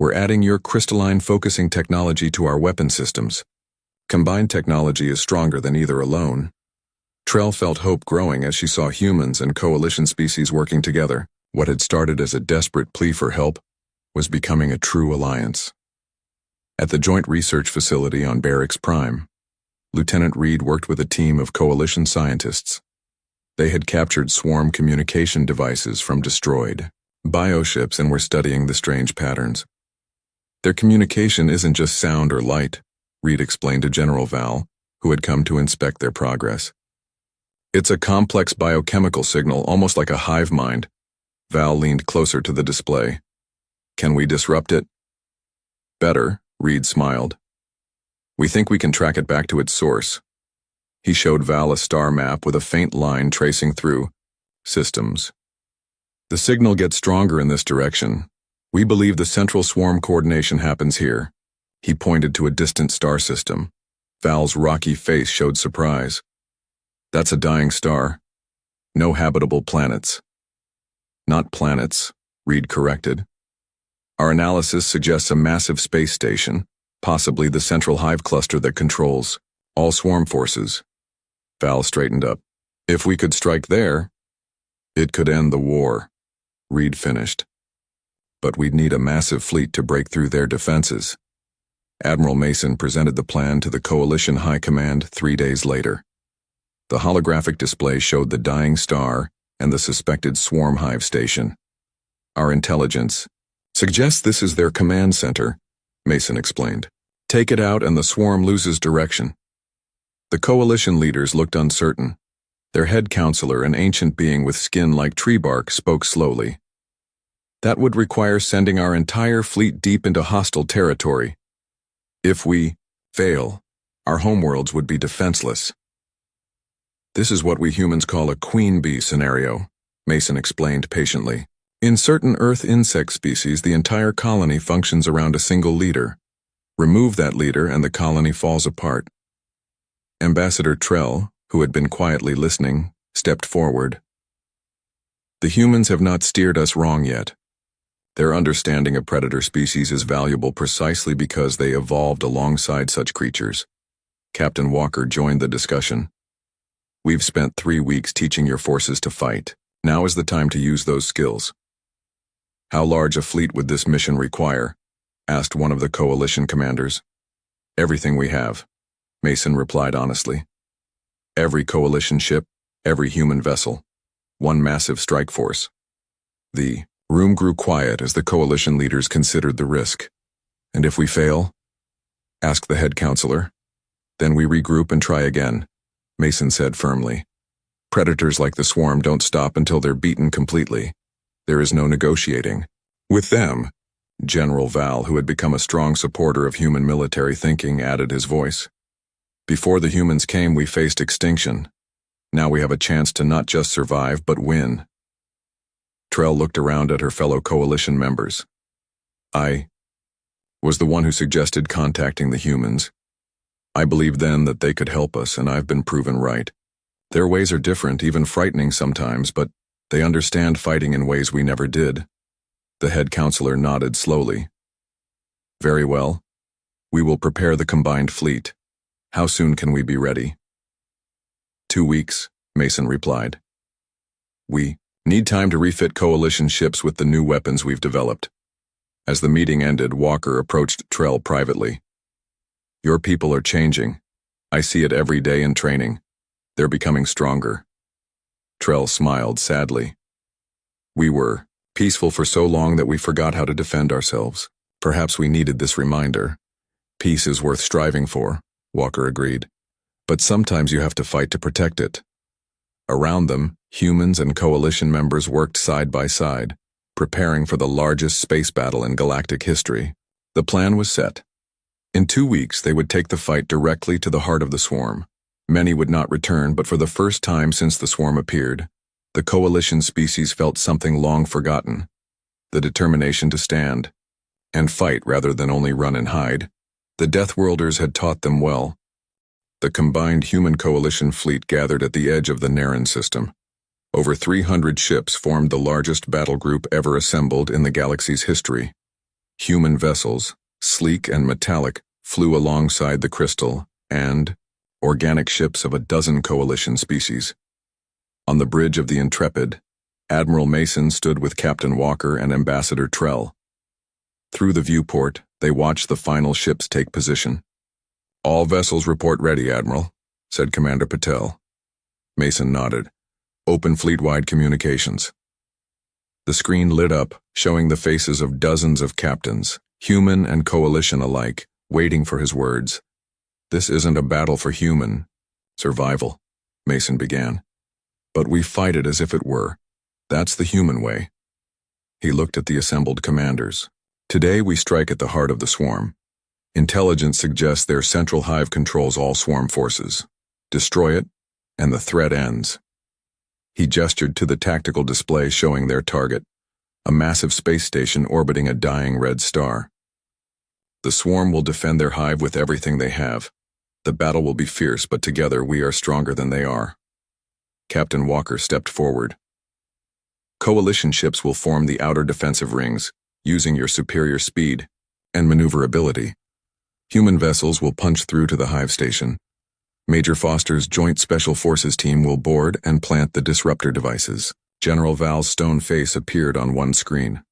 "We're adding your crystalline focusing technology to our weapon systems. Combined technology is stronger than either alone." Trell felt hope growing as she saw humans and coalition species working together. What had started as a desperate plea for help was becoming a true alliance. At the Joint Research Facility on Barracks Prime, Lieutenant Reed worked with a team of coalition scientists. They had captured swarm communication devices from destroyed bioships and were studying the strange patterns. "Their communication isn't just sound or light," Reed explained to General Val, who had come to inspect their progress. "It's a complex biochemical signal, almost like a hive mind." Val leaned closer to the display. "Can we disrupt it?" "Better," Reed smiled. "We think we can track it back to its source." He showed Val a star map with a faint line tracing through systems. "The signal gets stronger in this direction. We believe the central swarm coordination happens here." He pointed to a distant star system. Val's rocky face showed surprise. "That's a dying star. No habitable planets." "Not planets," Reed corrected. "Our analysis suggests a massive space station, possibly the central hive cluster that controls all swarm forces." Val straightened up. "If we could strike there, it could end the war," Reed finished. "But we'd need a massive fleet to break through their defenses." Admiral Mason presented the plan to the Coalition High Command 3 days later. The holographic display showed the dying star and the suspected swarm hive station. "Our intelligence suggests this is their command center," Mason explained. Take it out and the swarm loses direction. The coalition leaders looked uncertain. Their head counselor, an ancient being with skin like tree bark, spoke slowly. That would require sending our entire fleet deep into hostile territory. If we fail, our homeworlds would be defenseless. This is what we humans call a queen bee scenario, Mason explained patiently. In certain Earth insect species, the entire colony functions around a single leader. Remove that leader and the colony falls apart. Ambassador Trell, who had been quietly listening, stepped forward. The humans have not steered us wrong yet. Their understanding of predator species is valuable precisely because they evolved alongside such creatures. Captain Walker joined the discussion. We've spent 3 weeks teaching your forces to fight. Now is the time to use those skills. How large a fleet would this mission require? Asked one of the coalition commanders. Everything we have, Mason replied honestly. Every coalition ship, every human vessel. One massive strike force. The room grew quiet as the coalition leaders considered the risk. And if we fail? Asked the head counselor. Then we regroup and try again, Mason said firmly. Predators like the swarm don't stop until they're beaten completely. There is no negotiating. With them, General Val, who had become a strong supporter of human military thinking, added his voice. Before the humans came, we faced extinction. Now we have a chance to not just survive, but win. Trell looked around at her fellow coalition members. I was the one who suggested contacting the humans. I believed then that they could help us, and I've been proven right. Their ways are different, even frightening sometimes, but they understand fighting in ways we never did. The head counselor nodded slowly. Very well. We will prepare the combined fleet. How soon can we be ready? 2 weeks, Mason replied. We need time to refit coalition ships with the new weapons we've developed. As the meeting ended, Walker approached Trell privately. Your people are changing. I see it every day in training. They're becoming stronger. Trell smiled sadly. We were peaceful for so long that we forgot how to defend ourselves. Perhaps we needed this reminder. Peace is worth striving for, Walker agreed. But sometimes you have to fight to protect it. Around them, humans and coalition members worked side by side, preparing for the largest space battle in galactic history. The plan was set. In 2 weeks, they would take the fight directly to the heart of the swarm. Many would not return, but for the first time since the swarm appeared, the coalition species felt something long forgotten. The determination to stand and fight rather than only run and hide. The Deathworlders had taught them well. The combined human coalition fleet gathered at the edge of the Naren system. Over 300 ships formed the largest battle group ever assembled in the galaxy's history. Human vessels, sleek and metallic, flew alongside the crystal and organic ships of a dozen coalition species. On the bridge of the Intrepid, Admiral Mason stood with Captain Walker and Ambassador Trell. Through the viewport, they watched the final ships take position. All vessels report ready, Admiral, said Commander Patel. Mason nodded. Open fleet-wide communications. The screen lit up, showing the faces of dozens of captains, human and coalition alike, waiting for his words. This isn't a battle for human survival, Mason began. But we fight it as if it were. That's the human way. He looked at the assembled commanders. Today we strike at the heart of the swarm. Intelligence suggests their central hive controls all swarm forces. Destroy it, and the threat ends. He gestured to the tactical display showing their target, a massive space station orbiting a dying red star. The swarm will defend their hive with everything they have. The battle will be fierce, but together we are stronger than they are. Captain Walker stepped forward. Coalition ships will form the outer defensive rings, using your superior speed and maneuverability. Human vessels will punch through to the hive station. Major Foster's Joint Special Forces team will board and plant the disruptor devices. General Val's stone face appeared on one screen.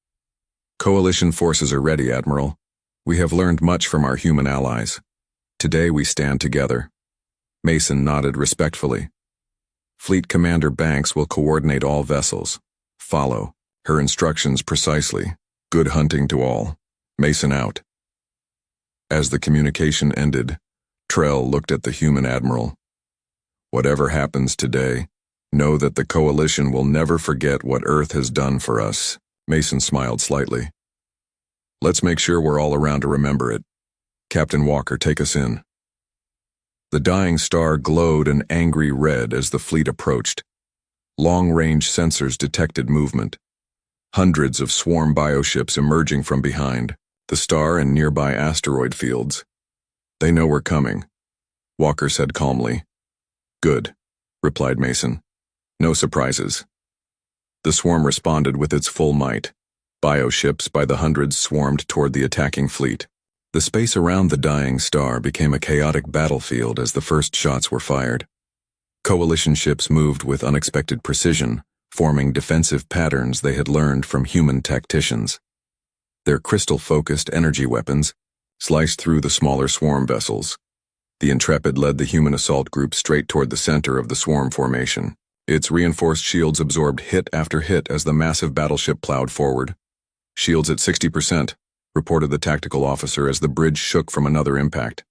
Coalition forces are ready, Admiral. We have learned much from our human allies. Today we stand together. Mason nodded respectfully. Fleet Commander Banks will coordinate all vessels. Follow her instructions precisely. Good hunting to all. Mason out. As the communication ended, Trell looked at the human admiral. Whatever happens today, know that the Coalition will never forget what Earth has done for us. Mason smiled slightly. Let's make sure we're all around to remember it. Captain Walker, take us in. The dying star glowed an angry red as the fleet approached. Long-range sensors detected movement. Hundreds of swarm bioships emerging from behind the star and nearby asteroid fields. They know we're coming, Walker said calmly. Good, replied Mason. No surprises. The swarm responded with its full might. Bioships by the hundreds swarmed toward the attacking fleet. The space around the dying star became a chaotic battlefield as the first shots were fired. Coalition ships moved with unexpected precision, forming defensive patterns they had learned from human tacticians. Their crystal-focused energy weapons sliced through the smaller swarm vessels. The Intrepid led the human assault group straight toward the center of the swarm formation. Its reinforced shields absorbed hit after hit as the massive battleship plowed forward. Shields at 60%, reported the tactical officer as the bridge shook from another impact.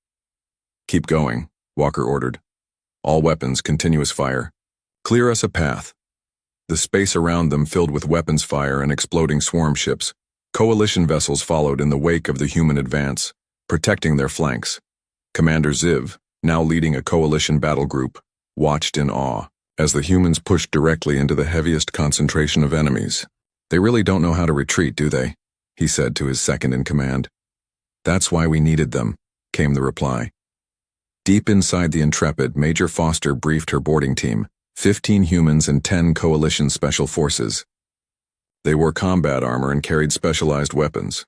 Keep going, Walker ordered. All weapons, continuous fire. Clear us a path. The space around them filled with weapons fire and exploding swarm ships. Coalition vessels followed in the wake of the human advance, protecting their flanks. Commander Ziv, now leading a coalition battle group, watched in awe as the humans pushed directly into the heaviest concentration of enemies. They really don't know how to retreat, do they? He said to his second-in-command. That's why we needed them, came the reply. Deep inside the Intrepid, Major Foster briefed her boarding team, 15 humans and 10 coalition special forces. They wore combat armor and carried specialized weapons.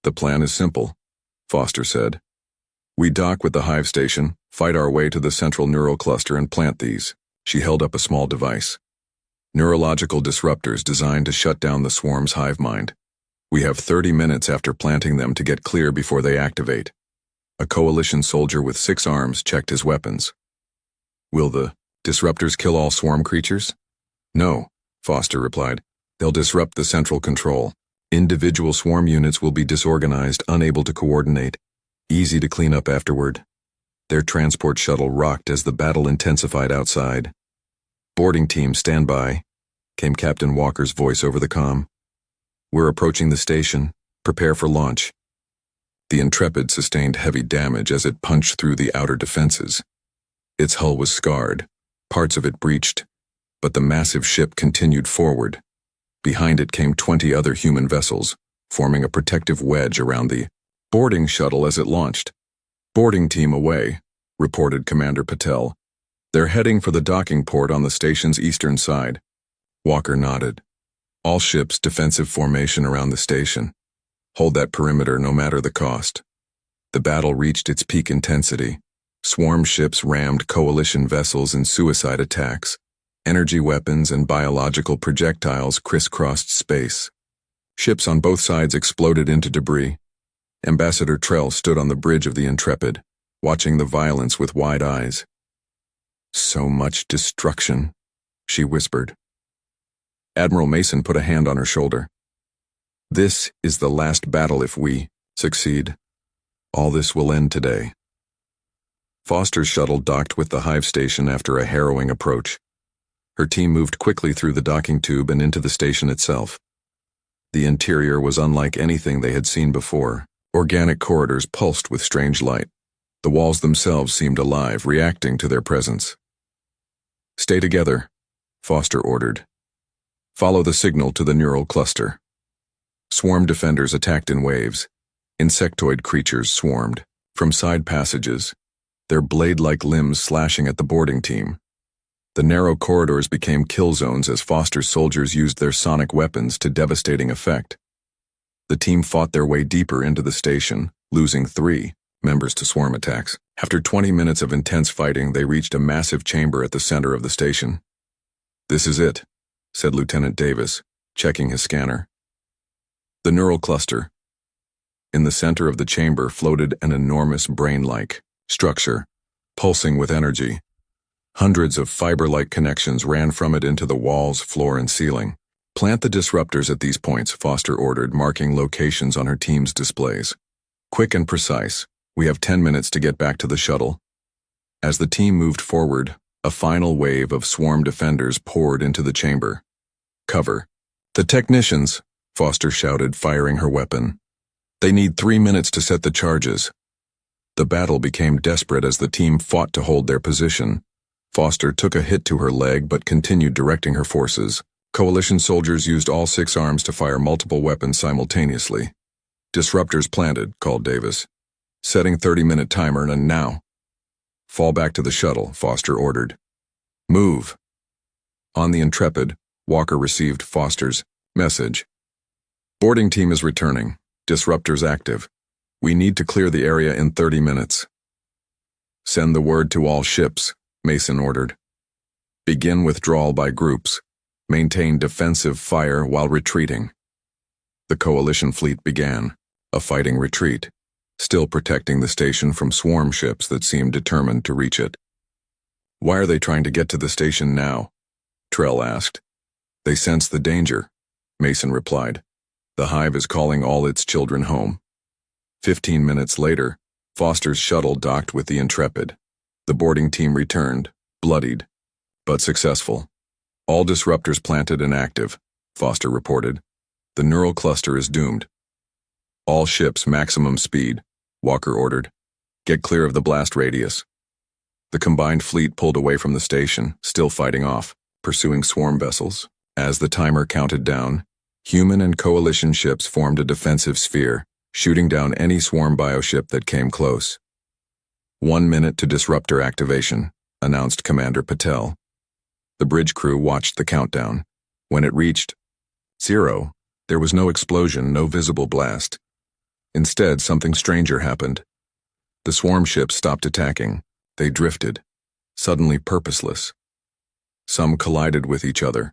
The plan is simple, Foster said. We dock with the hive station, fight our way to the central neural cluster and plant these. She held up a small device. Neurological disruptors designed to shut down the swarm's hive mind. We have 30 minutes after planting them to get clear before they activate. A coalition soldier with 6 arms checked his weapons. Will the disruptors kill all swarm creatures? No, Foster replied. They'll disrupt the central control. Individual swarm units will be disorganized, unable to coordinate. Easy to clean up afterward. Their transport shuttle rocked as the battle intensified outside. Boarding team, stand by, came Captain Walker's voice over the comm. We're approaching the station. Prepare for launch. The Intrepid sustained heavy damage as it punched through the outer defenses. Its hull was scarred, parts of it breached, but the massive ship continued forward. Behind it came 20 other human vessels, forming a protective wedge around the boarding shuttle as it launched. Boarding team away, reported Commander Patel. They're heading for the docking port on the station's eastern side. Walker nodded. All ships defensive formation around the station. Hold that perimeter no matter the cost. The battle reached its peak intensity. Swarm ships rammed coalition vessels in suicide attacks. Energy weapons and biological projectiles crisscrossed space. Ships on both sides exploded into debris. Ambassador Trell stood on the bridge of the Intrepid, watching the violence with wide eyes. So much destruction, she whispered. Admiral Mason put a hand on her shoulder. This is the last battle if we succeed. All this will end today. Foster's shuttle docked with the hive station after a harrowing approach. Her team moved quickly through the docking tube and into the station itself. The interior was unlike anything they had seen before. Organic corridors pulsed with strange light. The walls themselves seemed alive, reacting to their presence. Stay together, Foster ordered. Follow the signal to the neural cluster. Swarm defenders attacked in waves. Insectoid creatures swarmed from side passages, their blade-like limbs slashing at the boarding team. The narrow corridors became kill zones as Foster's soldiers used their sonic weapons to devastating effect. The team fought their way deeper into the station, losing 3 members to swarm attacks. After 20 minutes of intense fighting, they reached a massive chamber at the center of the station. This is it, said Lieutenant Davis, checking his scanner. The neural cluster. In the center of the chamber floated an enormous brain-like structure, pulsing with energy. Hundreds of fiber-like connections ran from it into the walls, floor, and ceiling. Plant the disruptors at these points, Foster ordered, marking locations on her team's displays. Quick and precise, We have 10 minutes to get back to the shuttle. As the team moved forward, a final wave of swarm defenders poured into the chamber. Cover. The technicians, Foster shouted, firing her weapon. They need 3 minutes to set the charges. The battle became desperate as the team fought to hold their position. Foster took a hit to her leg but continued directing her forces. Coalition soldiers used all 6 arms to fire multiple weapons simultaneously. Disruptors planted, called Davis. Setting 30-minute timer and now. Fall back to the shuttle, Foster ordered. Move. On the Intrepid, Walker received Foster's message. Boarding team is returning. Disruptors active. We need to clear the area in 30 minutes. Send the word to all ships, Mason ordered. Begin withdrawal by groups. Maintain defensive fire while retreating. The Coalition fleet began a fighting retreat, still protecting the station from swarm ships that seemed determined to reach it. Why are they trying to get to the station now? Trell asked. They sense the danger, Mason replied. The hive is calling all its children home. 15 minutes later, Foster's shuttle docked with the Intrepid. The boarding team returned, bloodied, but successful. All disruptors planted and active, Foster reported. The neural cluster is doomed. All ships maximum speed, Walker ordered. Get clear of the blast radius. The combined fleet pulled away from the station, still fighting off, pursuing swarm vessels. As the timer counted down, human and coalition ships formed a defensive sphere, shooting down any swarm bioship that came close. 1 minute to disruptor activation, announced Commander Patel. The bridge crew watched the countdown. When it reached 0, there was no explosion, no visible blast. Instead, something stranger happened. The swarm ships stopped attacking. They drifted, suddenly purposeless. Some collided with each other.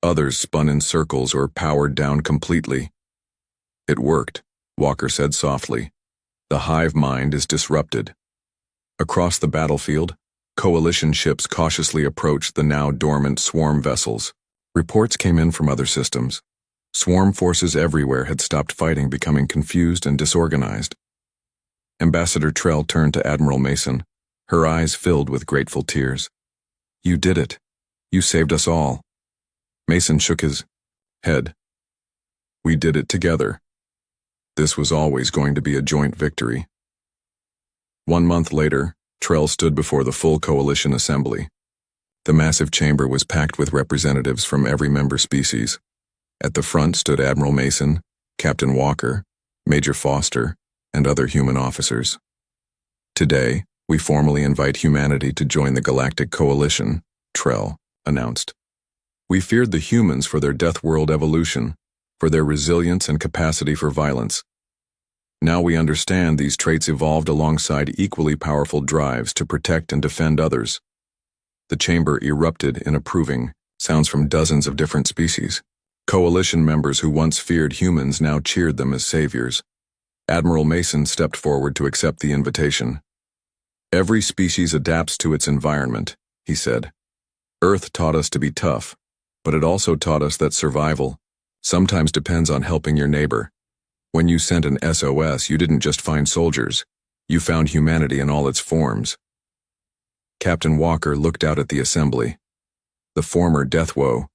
Others spun in circles or powered down completely. It worked, Walker said softly. The hive mind is disrupted. Across the battlefield, coalition ships cautiously approached the now dormant swarm vessels. Reports came in from other systems. Swarm forces everywhere had stopped fighting, becoming confused and disorganized. Ambassador Trell turned to Admiral Mason, her eyes filled with grateful tears. You did it. You saved us all. Mason shook his head. We did it together. This was always going to be a joint victory. 1 month later, Trell stood before the full coalition assembly. The massive chamber was packed with representatives from every member species. At the front stood Admiral Mason, Captain Walker, Major Foster, and other human officers. Today, we formally invite humanity to join the Galactic Coalition, Trell announced. We feared the humans for their Deathworld evolution, for their resilience and capacity for violence. Now we understand these traits evolved alongside equally powerful drives to protect and defend others. The chamber erupted in approving sounds from dozens of different species. Coalition members who once feared humans now cheered them as saviors. Admiral Mason stepped forward to accept the invitation. Every species adapts to its environment, he said. Earth taught us to be tough, but it also taught us that survival sometimes depends on helping your neighbor. When you sent an SOS, you didn't just find soldiers. You found humanity in all its forms. Captain Walker looked out at the assembly. The former Deathwoe,